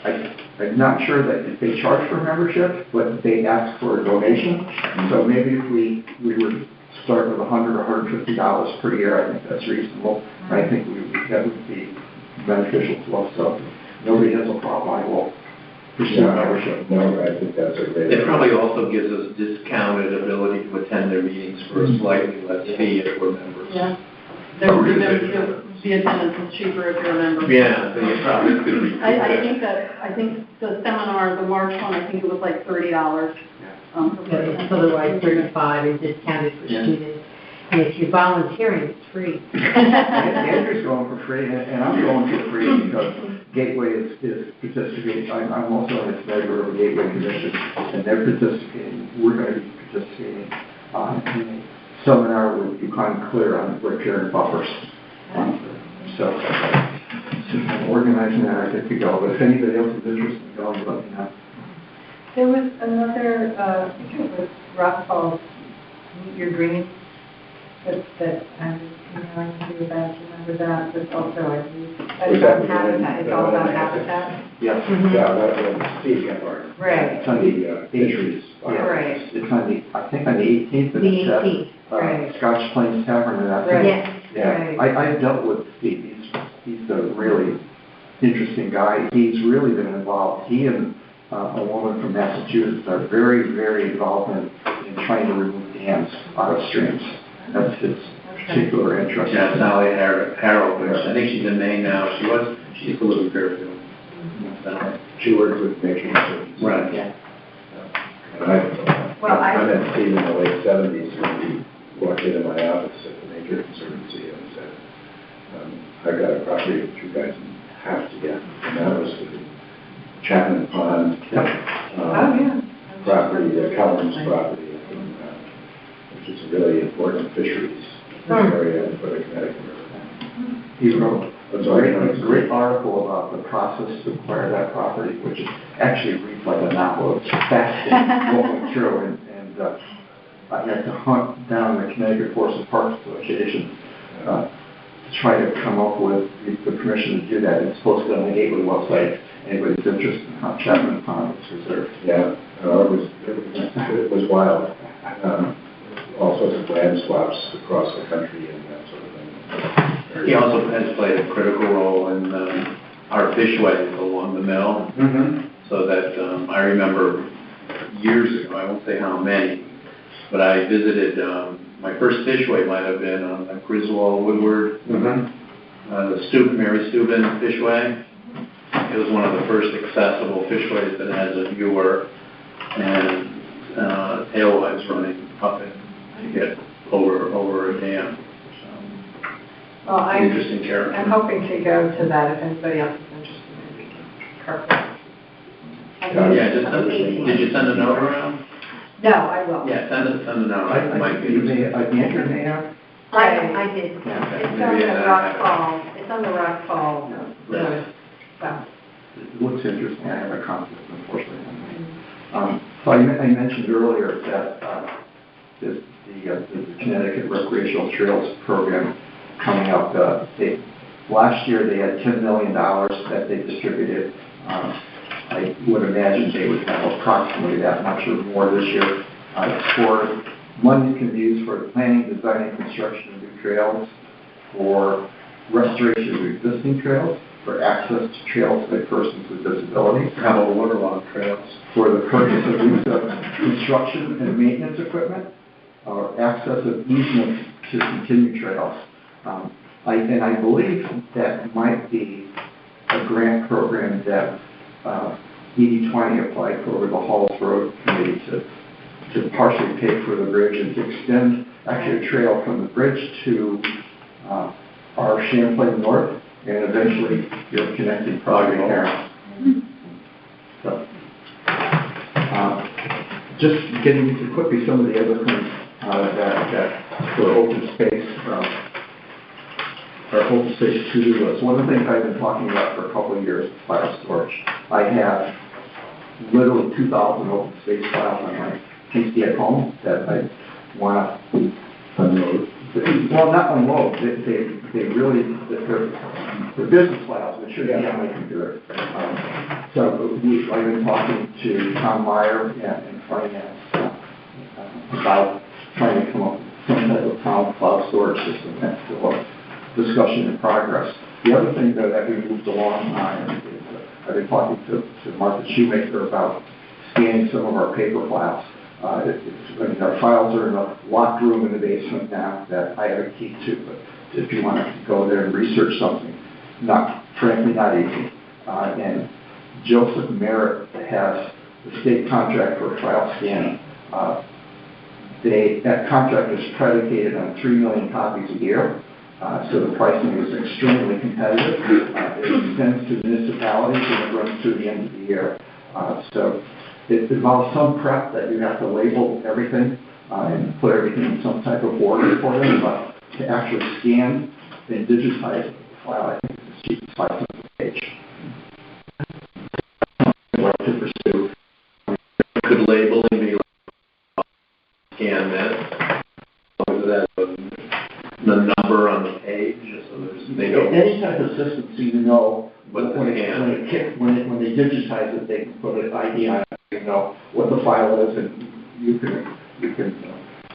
I'm not sure that they charge for membership, but they ask for a donation. So maybe if we would start with $100 or $150 per year, I think that's reasonable. And I think that would be beneficial to us. So if nobody has a problem, I will pursue membership. No, I think that's a great. It probably also gives us discounted ability to attend their meetings for a slightly less fee if we're members. Yeah. The attendance is cheaper if you're a member. Yeah, so you probably could be. I think the seminar, the March one, I think it was like $30. It's otherwise 35 and discounted for students. And if you're volunteering, it's free. Andrew's going for free, and I'm going for free because Gateway is participating. I'm also on the member of the Gateway Commission, and they're participating. We're going to be participating in a seminar with Yukon Clear on riparian buffers. So I'm organizing that. I get to go. But if anybody else is interested in going, let me know. There was another, I think it was Rock Falls Meet Your Dreams that I'm emailing you about. Do you remember that? That's also, I believe, it's about habitat. It's all about habitat. Yes. Yeah, that's Steve Gephardt. Right. It's on the Fisheries. Right. It's on the, I think on the 18th. The 18th, right. Scotch Plains Tavern, and that's Right. Yes. Yeah, Right. I've dealt with Steve. He's a really interesting guy. He's really been involved. He and a woman from Massachusetts are very, very involved in trying to remove dams out of streams. That's his particular interest. Yeah, Sally Harold, I think she's in Maine now. She used to live in Fairfield. She worked with Nature Conservancy. Right. Yeah. And I met Steve in the late 70s when he walked into my office at the Nature Conservancy and said, I've got a property that you guys have to get. And that was the Chapman Pond property, the Collins property, which is a really important fisheries area for the Connecticut River. He wrote a great article about process to acquire that property, which is actually reads like a novel. It's fascinating going through, and I had to hunt down the Connecticut Forest and Parks Association to try to come up with the permission to do that. It's posted on the Gateway website. Anybody's interested in how Chapman Pond is reserved. Yeah, it was wild. All sorts of land swaps across the country and that sort of thing. He also has played a critical role in our fishways along the mill. So that I remember years ago, I won't say how many, but I visited, my first fishway might have been on the Griswold Woodward, the Mary Steuben fishway. It was one of the first accessible fishways that has a viewer and alewives running up it to get over a dam. Well, I'm Interesting character. I'm hoping to go to that if anybody else is interested, maybe we can carpool. Yeah, did you send a note around? No, I will. Yeah, send a note. I might be. Andrew may have. I did. It's on the Rock Fall, it's on the Rock Fall notice, so. It looks interesting. I have a conflict, unfortunately. So I mentioned earlier that the Connecticut Recreational Trails Program coming up. Last year they had $10 million that they distributed. I would imagine they would have approximately that much or more this year. For money can be used for planning, design, and construction of new trails, for restoration of existing trails, for access to trails by persons with disabilities. How about waterlogged trails? For the purchase of use of construction and maintenance equipment, or access of easements to continue trails. I believe that might be a grant program that 80/20 applied for with the Halls Road Committee to partially pay for the bridge and to extend actually a trail from the bridge to our Champlain North and eventually your connecting property there. So, just getting into quickly some of the other things that for open space, our open space to-do list. One of the things I've been talking about for a couple of years is file storage. I have literally 2,000 open space files on my PC at home that I want to unload. Well, not unload. They really, they're business files. They shouldn't be on my computer. So I've been talking to Tom Meyer and finance about trying to come up with some type of town cloud storage system. That's still a discussion in progress. The other thing that we moved along on is I've been talking to Martha Shoemaker about scanning some of our paper files. Our files are in a locked room in the basement now that I have a key to, but if you want to go there and research something, frankly not easy. And Joseph Merritt has the state contract for file scanning. That contract is predicated on 3 million copies a year. So the pricing is extremely competitive. It extends to municipalities and it runs through the end of the year. So it involves some prep that you have to label everything and put everything in some type of order for them, but to actually scan and digitize the file, I think it's the cheapest 5 cents a page. I'd like to pursue. Could labeling be like scan this? The number on the page, so they don't. Any type of system, so you know But when they digitize it, they can put an ID on it, you know what the file is, and you can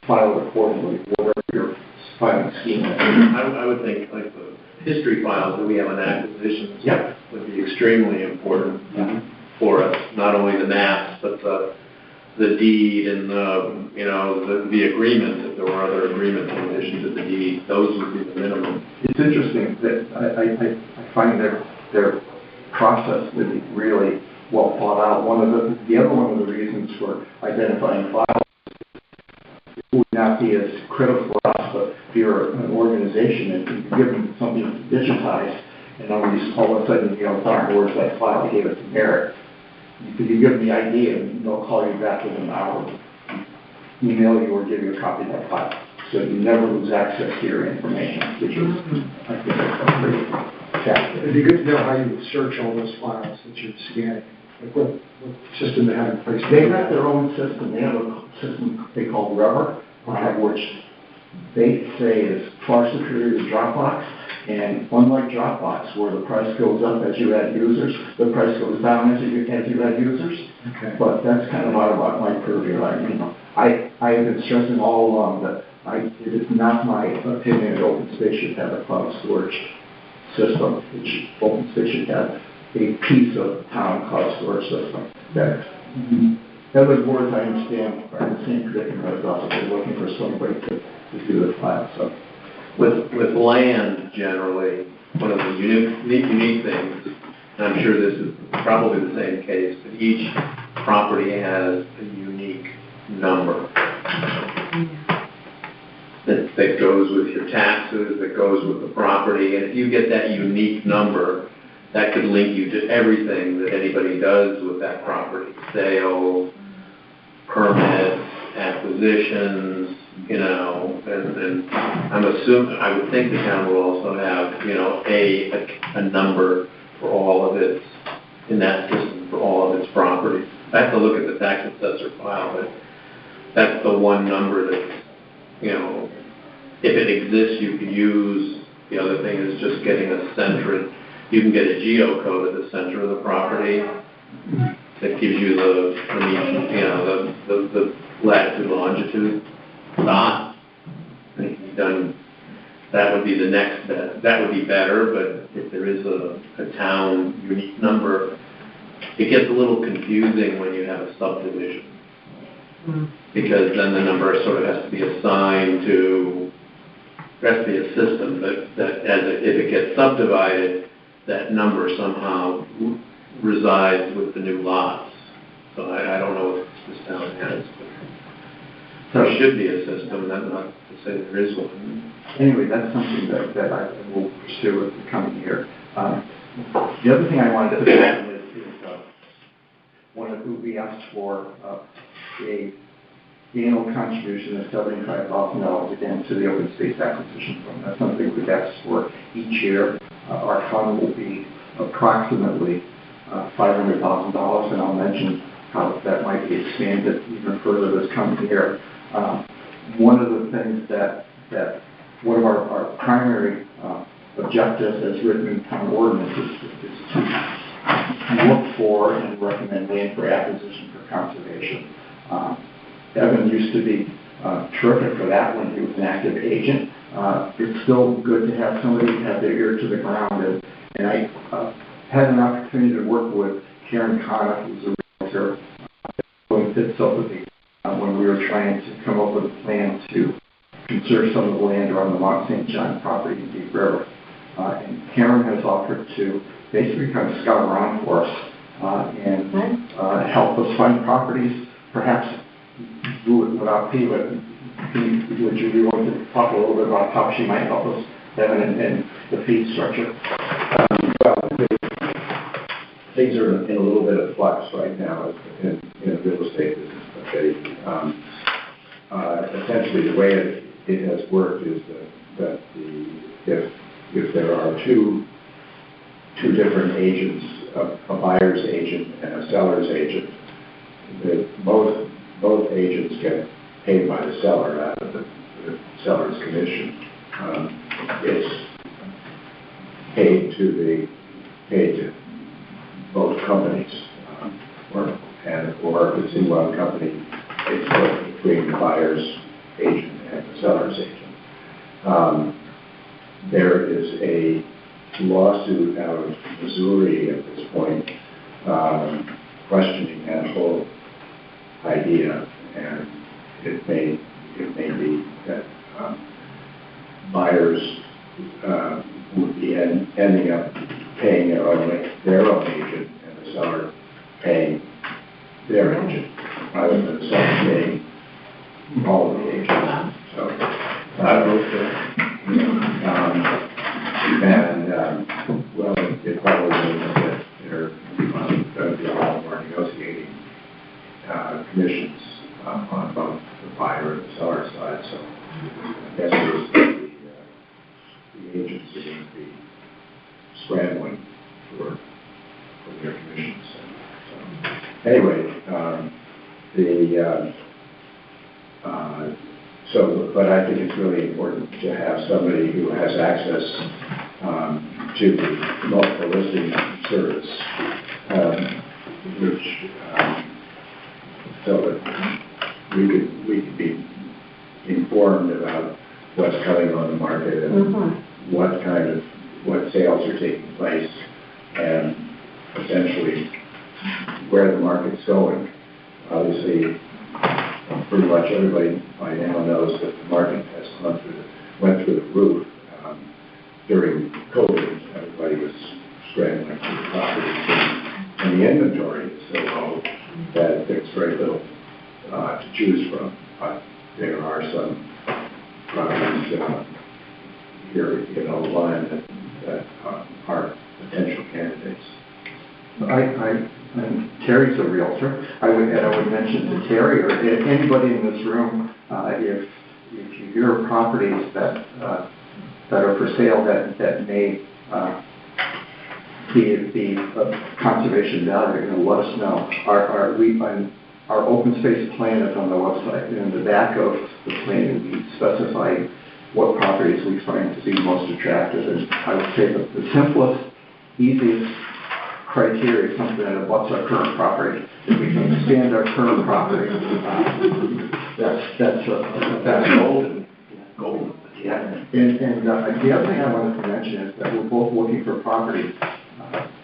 file it accordingly, whatever your filing scheme is. I would think like the history files that we have on acquisitions would be extremely important for us. Not only the maps, but the deed and the agreement, if there were other agreements in addition to the deed, those would be the minimum. It's interesting that I find their process to be really well thought out. The other one of the reasons for identifying files would not be as critical for us, but if you're an organization and you give them something to digitize, and all of a sudden, where's that file? They gave it to Merritt. You give them the idea, and they'll call you back within an hour, email you, or give you a copy of that file. So you never lose access to your information, which is, I think, that's pretty faster. It'd be good to know how you would search all those files that you're scanning, like what system they have in place. They have their own system. They have a system they call Rubber, which they say is far superior to Dropbox. And unlike Dropbox, where the price goes up as you add users, the price goes down as you add users. Okay. But that's kind of out of my purview. I have been stressing all along that it is not my opinion that OpenSpace should have a cloud storage system. OpenSpace should have a piece of town cloud storage system. That was worth, I understand, are in the same predicament as us. They're looking for somebody to do the file. So, with land generally, one of the unique things, and I'm sure this is probably the same case, but each property has a unique number that goes with your taxes, that goes with the property, and if you get that unique number, that could link you to everything that anybody does with that property, sales, permits, acquisitions, and I'm assuming, I would think the town will also have, a number for all of its, in that system, for all of its properties. I have to look at the tax assessor file, but that's the one number that, if it exists, you can use. The other thing is just getting a center. You can get a geocode at the center of the property that gives you the latitude, longitude dot. That would be the next best. That would be better, but if there is a town unique number, it gets a little confusing when you have a subdivision. Because then the number sort of has to be assigned to, there has to be a system that if it gets subdivided, that number somehow resides with the new lots. So I don't know what this town has, but there should be a system, not to say there is one. Anyway, that's something that I will pursue in the coming year. The other thing I wanted to say is we asked for a annual contribution of $75,000 again to the open space acquisition fund. That's something we've asked for each year. Our fund will be approximately $500,000, and I'll mention how that might be expanded even further this coming year. One of the things that one of our primary objectives as written in town ordinance is to look for and recommend land for acquisition for conservation. Evan used to be terrific for that when he was an active agent. It's still good to have somebody have their ear to the ground, and I had an opportunity to work with Karen Conniff, who's a realtor, doing fit sympathy when we were trying to come up with a plan to conserve some of the land around the Mount St. John property in Deep River. And Karen has offered to basically kind of scout around for us and help us find properties, perhaps do it without fee, but would you be willing to talk a little bit about how she might help us, Evan, and the fee structure? Well, things are in a little bit of flux right now in the real estate business. Okay, essentially the way it has worked is that if there are two different agents, a buyer's agent and a seller's agent, both agents get paid by the seller out of the seller's commission. It's paid to both companies, or if it's in one company, it's split between the buyer's agent and the seller's agent. There is a lawsuit out of Missouri at this point questioning that whole idea, and it may be that buyers would be ending up paying their own agent and the seller paying their agent, rather than the seller paying all of the agents. So well, it probably means that there going to be a lot more negotiating commissions on both the buyer and the seller side. So I guess the agents are going to be scratching anyway, but I think it's really important to have somebody who has access to the multiple listing service, so that we could be informed about what's coming on the market and what sales are taking place, and essentially where the market's going. Obviously, pretty much everybody by now knows that the market has went through the roof. During COVID, everybody was scrambling for properties, and the inventory is so low that there's very little to choose from. But there are some properties here in Old-Lyme that are potential candidates. And Terry's a realtor. I would mention to Terry or anybody in this room, if you hear of properties that are for sale that may be of conservation value, let us know. Our open space plan is on the website, and in the back of the plan we specify what properties we find to be most attractive. And I would say that the simplest, easiest criteria is something that what's our current property. If we can expand our current property, that's golden. Golden. Yeah. And the other thing I wanted to mention is that we're both looking for property,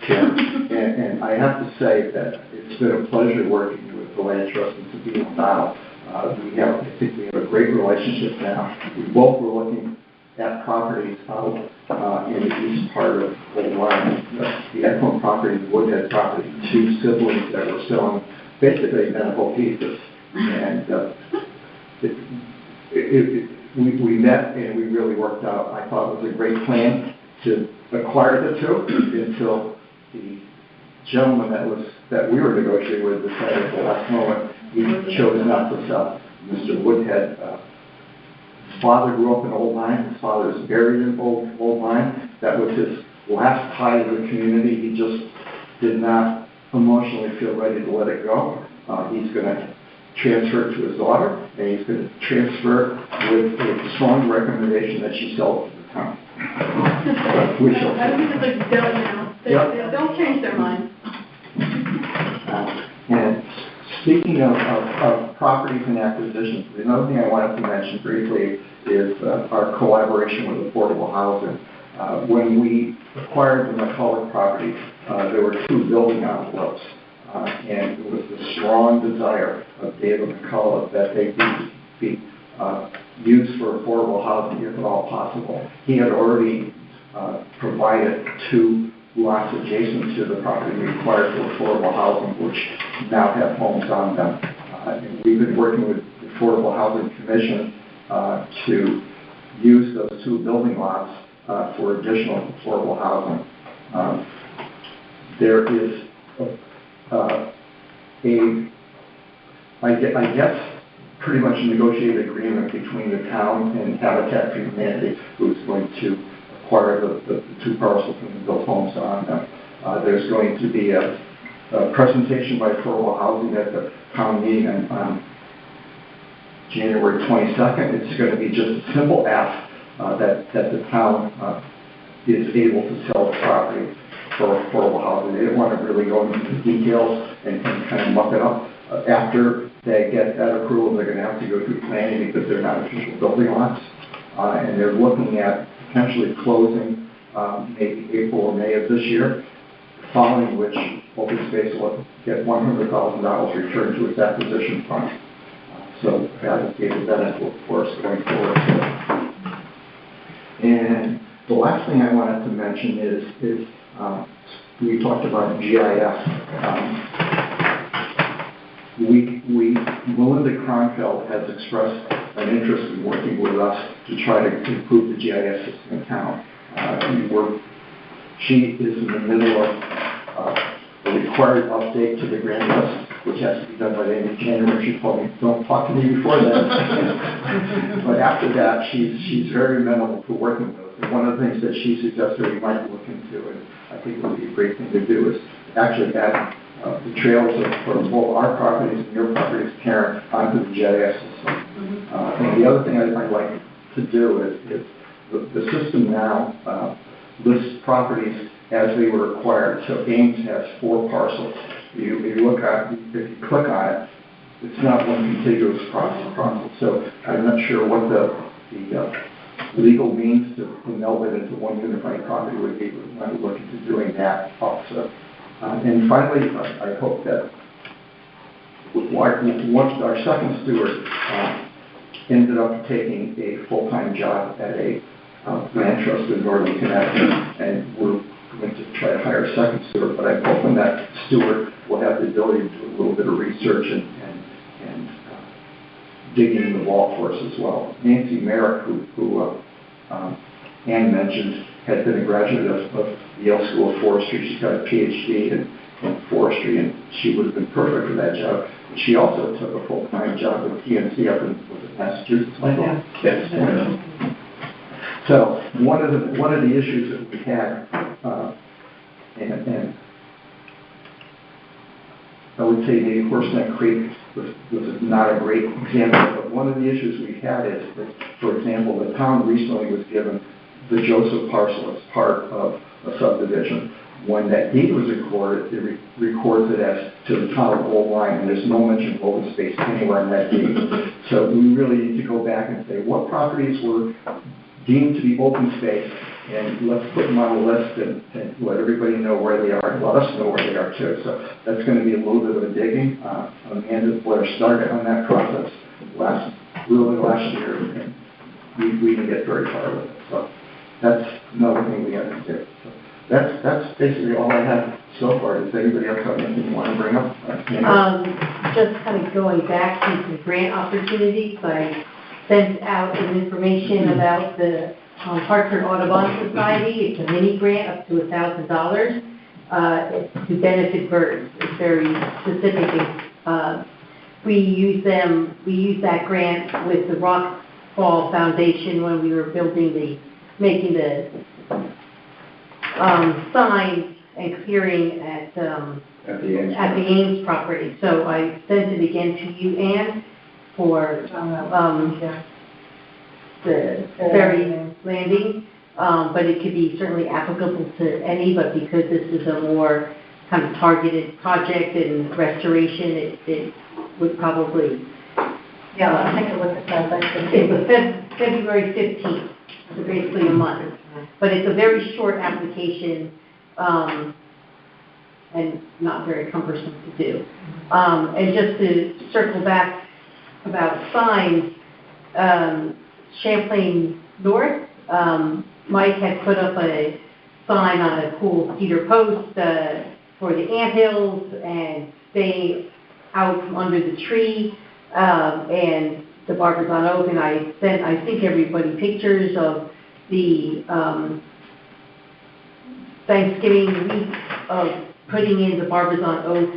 Tim. And I have to say that it's been a pleasure working with the Land Trust and Sabino now. I think we have a great relationship now. We both were looking at properties out in the east part of Old-Lyme, the Eklund property, the Woodhead property, two siblings that were selling basically identical pieces. And we met and we really worked out. I thought it was a great plan to acquire the two until the gentleman that we were negotiating with decided at the last moment he chose not to sell. Mr. Woodhead, his father grew up in Old-Lyme. His father is buried in Old-Lyme. That was his last tie to the community. He just did not emotionally feel ready to let it go. He's going to transfer it to his daughter, and he's going to transfer with a strong recommendation that she sell it to the town. We shall see. I think it's like Bill now. They don't change their mind. And speaking of properties and acquisitions, another thing I wanted to mention briefly is our collaboration with affordable housing. When we acquired the McCulloch property, there were two building envelopes, and it was the strong desire of David McCulloch that they be used for affordable housing if at all possible. He had already provided two lots adjacent to the property we acquired for affordable housing, which now have homes on them. And we've been working with the Affordable Housing Commission to use those two building lots for additional affordable housing. There is I guess, pretty much a negotiated agreement between the town and Habitat for Humanity, who's going to acquire the two parcels and build homes on them. There's going to be a presentation by Affordable Housing at the town meeting on January 22nd. It's going to be just a simple ask that the town is able to sell the property for affordable housing. They didn't want to really go into the details and kind of muck it up. After they get that approval, they're going to have to go through planning because they're not official building lots. And they're looking at potentially closing maybe April or May of this year, following which Open Space will get $100,000 returned to its acquisition fund. So that will be a benefit for us going forward. And the last thing I wanted to mention is we talked about GIS. Melinda Kronfeld has expressed an interest in working with us to try to improve the GIS system in town. She is in the middle of a required update to the grand list, which has to be done by the end of January. She told me, don't talk to me before that. But after that, she's very amenable to working with us. And one of the things that she suggested we might look into, and I think it would be a great thing to do, is actually add the trails for both our properties and your properties, Karen, onto the GIS system. And the other thing I'd like to do is the system now lists properties as they were acquired. So Ames has 4 parcels. If you click on it, it's not one contiguous parcel. So I'm not sure what the legal means to meld it into one unified property would be. We might look into doing that also. And finally, I hope that once our second steward ended up taking a full-time job at a land trust in Northern Connecticut, and we're going to try to hire a second steward, but I'm hoping that steward will have the ability to do a little bit of research and digging in the vault for us as well. Nancy Merrick, who Ann mentioned, had been a graduate of Yale School of Forestry. She's got a PhD in forestry, and she would have been perfect for that job. She also took a full-time job with PNC up in Massachusetts. Yes. So one of the issues that we had, and I would say maybe Horseneck Creek was not a great example, but one of the issues we had is that, for example, the town recently was given the Joseph parcel as part of a subdivision. When that deed was recorded, it records it as to the town of Old Lyme, and there's no mention of open space anywhere in that deed. So we really need to go back and say what properties were deemed to be open space, and let's put them on a list and let everybody know where they are, and let us know where they are too. So that's going to be a little bit of a digging. Amanda Blair started on that process last year, and we didn't get very far with it. So that's another thing we have to do. So that's basically all I have so far. Does anybody else have anything you want to bring up? Just kind of going back to the grant opportunities, I sent out some information about the Hartford Audubon Society. It's a mini grant up to $1,000 to benefit birds. It's very specific. We use that grant with the Rockfall Foundation when we were making the signs and clearing at the Ames property. So I sent it again to you, Ann, for the ferry landing, but it could be certainly applicable to any, but because this is a more kind of targeted project and restoration, it would probably... Yeah, I think it was It was February 15th, so basically a month. But it's a very short application and not very cumbersome to do. And just to circle back about signs, Champlain North, Mike had put up a sign on a cool cedar post for the anthills and stay out from under the tree, and the Barbizon Oak, and I sent, I think, everybody pictures of the Thanksgiving week of putting in the Barbizon Oak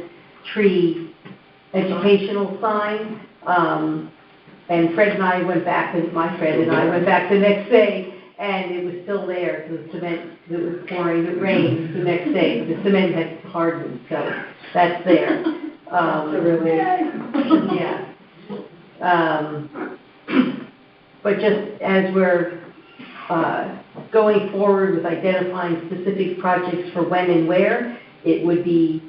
tree educational sign. And Fred and I went back, and my Fred and I went back the next day, and it was still there, because the cement, it was pouring, it rained the next day, the cement had hardened, so that's there. Yeah. But just as we're going forward with identifying specific projects for when and where, it would be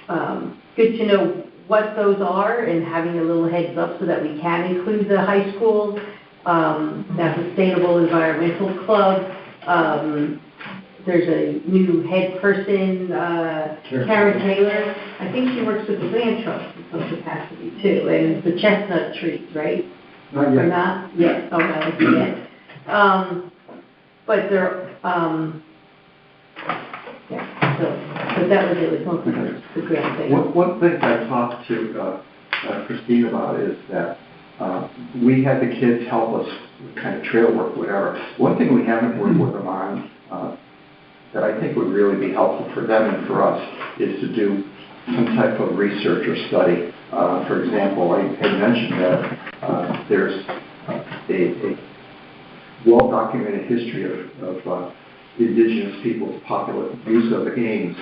good to know what those are and having a little heads up so that we can include the high school, that Sustainable Environmental Club. There's a new head person, Karen Taylor. I think she works with the land trust in some capacity too, and the chestnut trees, right? Not yet. Or not? Yes, oh, no, yet. But they're, yeah, so that was it, it was mostly the grant thing. One thing I talked to Christine about is that we had the kids help us with kind of trail work, whatever. One thing we haven't worked with them on that I think would really be helpful for them and for us is to do some type of research or study. For example, I had mentioned that there's a well-documented history of indigenous people's popular use of Ames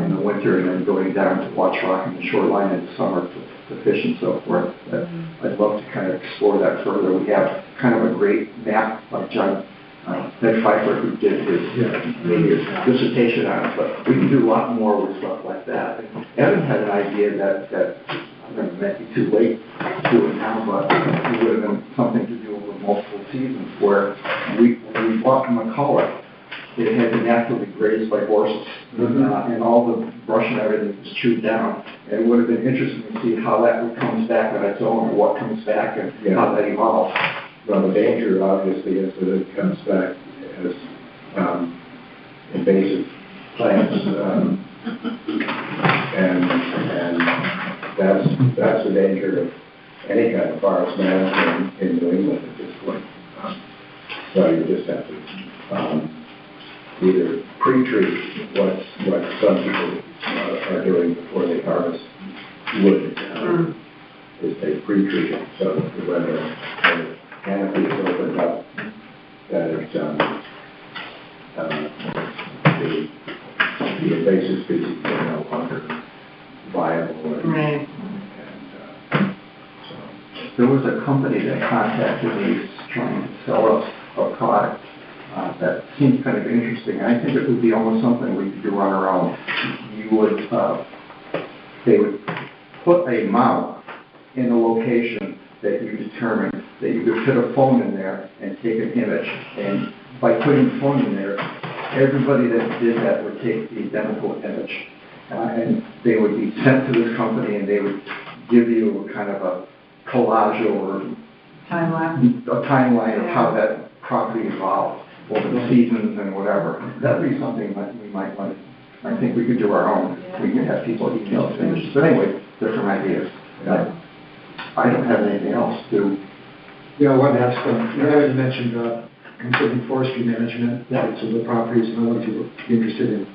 in the winter and then going down to Watch Rock and the shoreline in the summer to fish and so forth. I'd love to kind of explore that further. We have kind of a great map like John Ned Pfeiffer, who did his dissertation on it, but we can do a lot more with stuff like that. And Evan had an idea that I'm going to make it too late to do it now, but it would have been something to do with multiple seasons where when we bought McCullough, it had been naturally grazed by horses, and all the brush and everything was chewed down. And it would have been interesting to see how that comes back on its own, or what comes back, and how that evolves. Well, the danger obviously is that it comes back as invasive plants, and that's the danger of any kind of forest management in New England at this point. So you just have to either pre-treat what some people are doing before they harvest wood, is they pre-treat it so that when the canopy is opened up, that it's, the invasive species are no longer viable. Right. So. There was a company that contacted me trying to sell us a product that seemed kind of interesting. I think it would be almost something we could do on our own. They would put a mount in a location that you determined that you could put a phone in there and take an image. And by putting the phone in there, everybody that did that would take the identical image. And they would be sent to this company, and they would give you a kind of a collage or a timeline of how that property evolved over the seasons and whatever. That'd be something that we might want to, I think we could do our own. We could have people email us images. But anyway, different ideas. I don't have anything else to. Yeah, I wanted to ask, you mentioned considering forestry management, so the properties, and I wanted to be interested in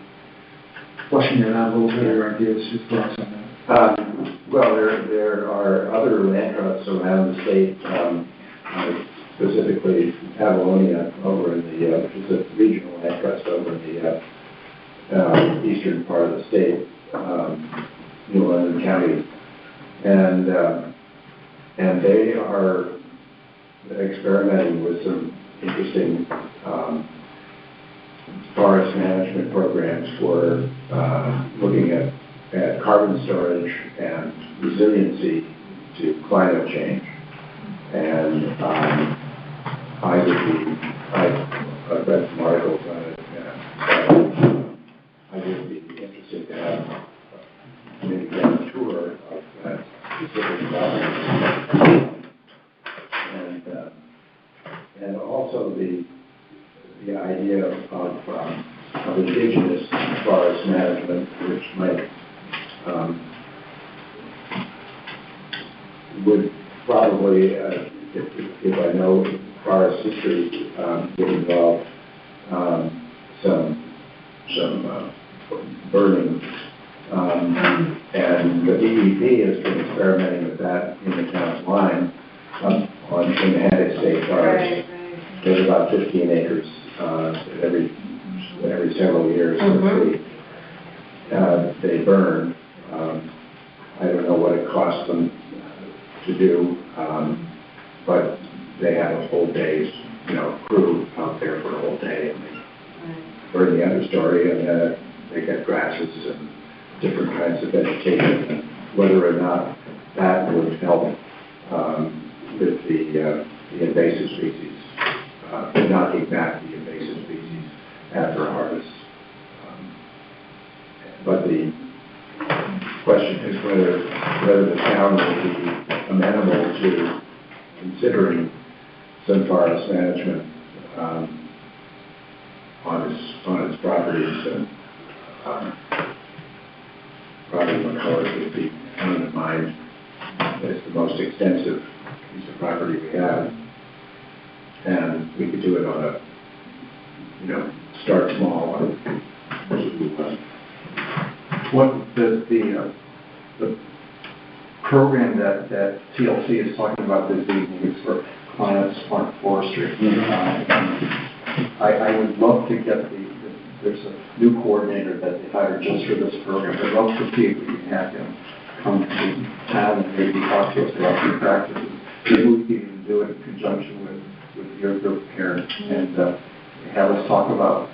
flushing that out a little bit, your ideas, your thoughts on that. Well, there are other land trusts around the state, specifically Avalonia over in the, which is a regional land trust over in the eastern part of the state, New London County, and they are experimenting with some interesting forest management programs for looking at carbon storage and resiliency to climate change. And I've read some articles on it, and I would be interested to have maybe a tour of that specific property. And also the idea of indigenous forest management, which might would probably, if I know forest history, would involve some burning. And the DEP has been experimenting with that in the town's line in the Atlantic State Forest. There's about 15 acres every several years. They burn. I don't know what it costs them to do, but they have a whole day's crew out there for a whole day, and they burn the understory, and they get grasses and different kinds of vegetation, and whether or not that would help with the invasive species, knocking back the invasive species after harvest. But the question is whether the town will be amenable to considering some forest management on its properties, and probably McCullough would be coming to mind as the most extensive piece of property we have, and we could do it on a start small. What does the program that TLC is talking about this evening is for Climate Smart Forestry. I would love to get the there's a new coordinator that they hired just for this program. I'd love to see if we can have him come to town and maybe talk to us about new practices. Maybe we can even do it in conjunction with your group here and have us talk about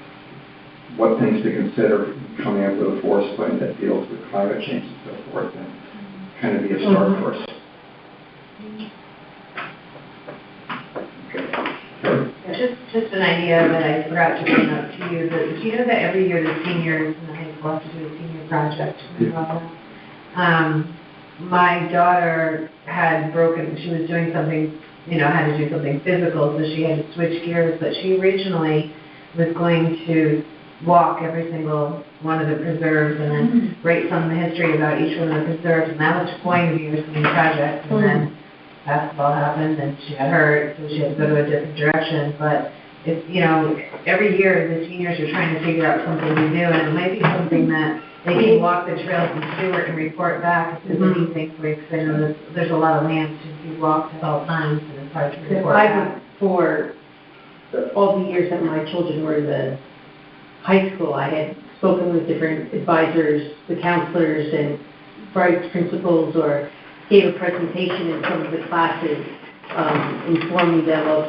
what things to consider coming up with a forest plan that deals with climate change and so forth, and kind of be a start for us. Just an idea that I forgot to bring up to you, but do you know that every year the seniors in the high school have to do a senior project? My daughter had broken, she was doing something, had to do something physical, so she had to switch gears, but she originally was going to walk every single one of the preserves and then write some of the history about each one of the preserves, and that was going to be her senior project, and then basketball happened and she got hurt, so she had to go to a different direction. But it's, every year the seniors are trying to figure out something to do, and it might be something that they can walk the trails in Stewart and report back if there's anything for you, because I know there's a lot of land to be walked at all times, and it's hard to report back. For all the years that my children were in the high school, I had spoken with different advisors, the counselors, and vice principals, or gave a presentation in some of the classes, informing them of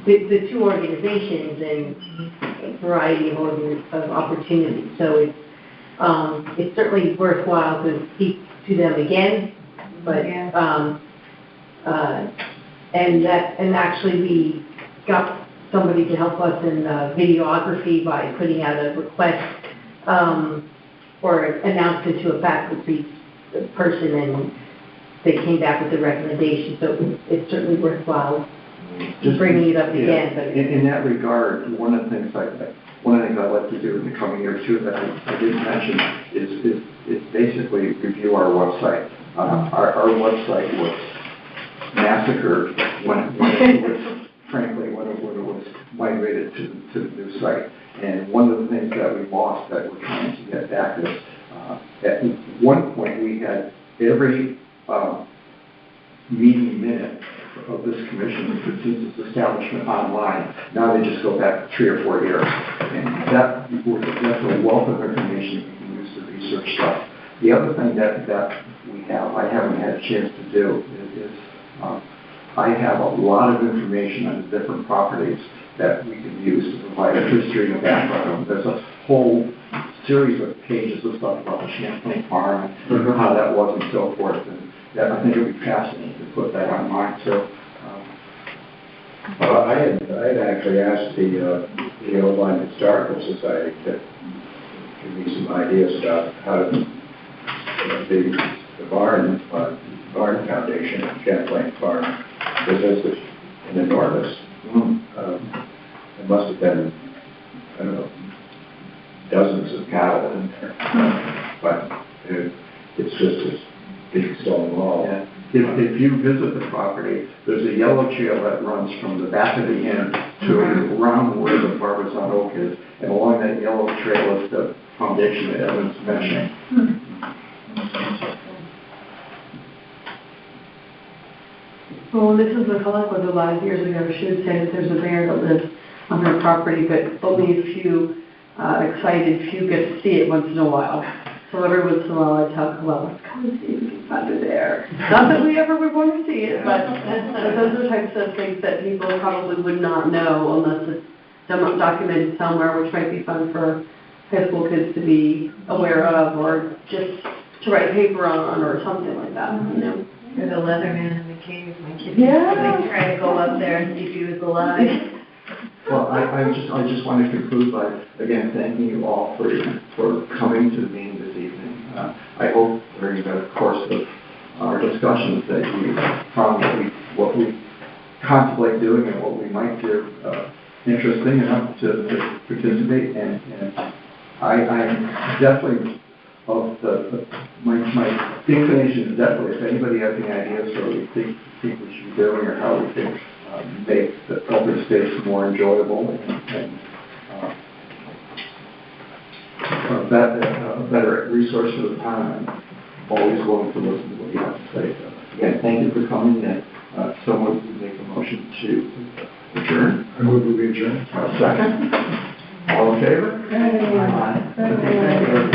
the two organizations and a variety of opportunities. So it's certainly worthwhile to speak to them again, but and actually we got somebody to help us in videography by putting out a request or announcement to a faculty person, and they came back with a recommendation. So it's certainly worthwhile just bringing it up again. But in that regard, one of the things I'd like to do in the coming year too that I didn't mention is basically review our website. Our website was massacred when it was, frankly, when it was migrated to the new site. And one of the things that we lost that we're trying to get back is, at one point we had every meeting minute of this commission since its establishment online. Now they just go back 3 or 4 years. And that's a wealth of information we can use to research stuff. The other thing that I haven't had a chance to do is I have a lot of information on the different properties that we can use to provide a history and a background. There's a whole series of pages of stuff about the Champlain Farm and how that was and so forth. And that, I think it would be fascinating to put that online. So, well, I had actually asked the Old Line Historical Society to give me some ideas about how to the Barn Foundation at Champlain Farm, because there's an enormous, it must have been, I don't know, dozens of cattle in there, but it's just this big stone wall. Yeah. If you visit the property, there's a yellow trail that runs from the back of the inn to around where the Barbizon Oak is, and along that yellow trail is the foundation that Evan's mentioning. Well, this is the collect was a lot of years ago. She would say that there's a bear that lives on her property, but only a few excited few get to see it once in a while. So every once in a while I tell well, let's come and see if we can find a bear. Not that we ever would want to see it, but those are the types of things that people probably would not know unless it's documented somewhere, which might be fun for high school kids to be aware of, or just to write paper on, or something like that, you know. Or the Leatherman in the cave, my kids Yeah. try to go up there and see if he was alive. Well, I just want to conclude by, again, thanking you all for coming to the meeting this evening. I hope during the course of our discussions that you found what we contemplate doing and what we might do interesting enough to participate. And I definitely, my inclination is definitely, if anybody has any ideas for what we think we should be doing or how we think make the open space more enjoyable and a better resource for the town, I'm always willing to listen to what you have to say. So, again, thank you for coming, and someone would make a motion. motion to adjourn? I move we adjourn. A second? All in favor? Aye. Thank you.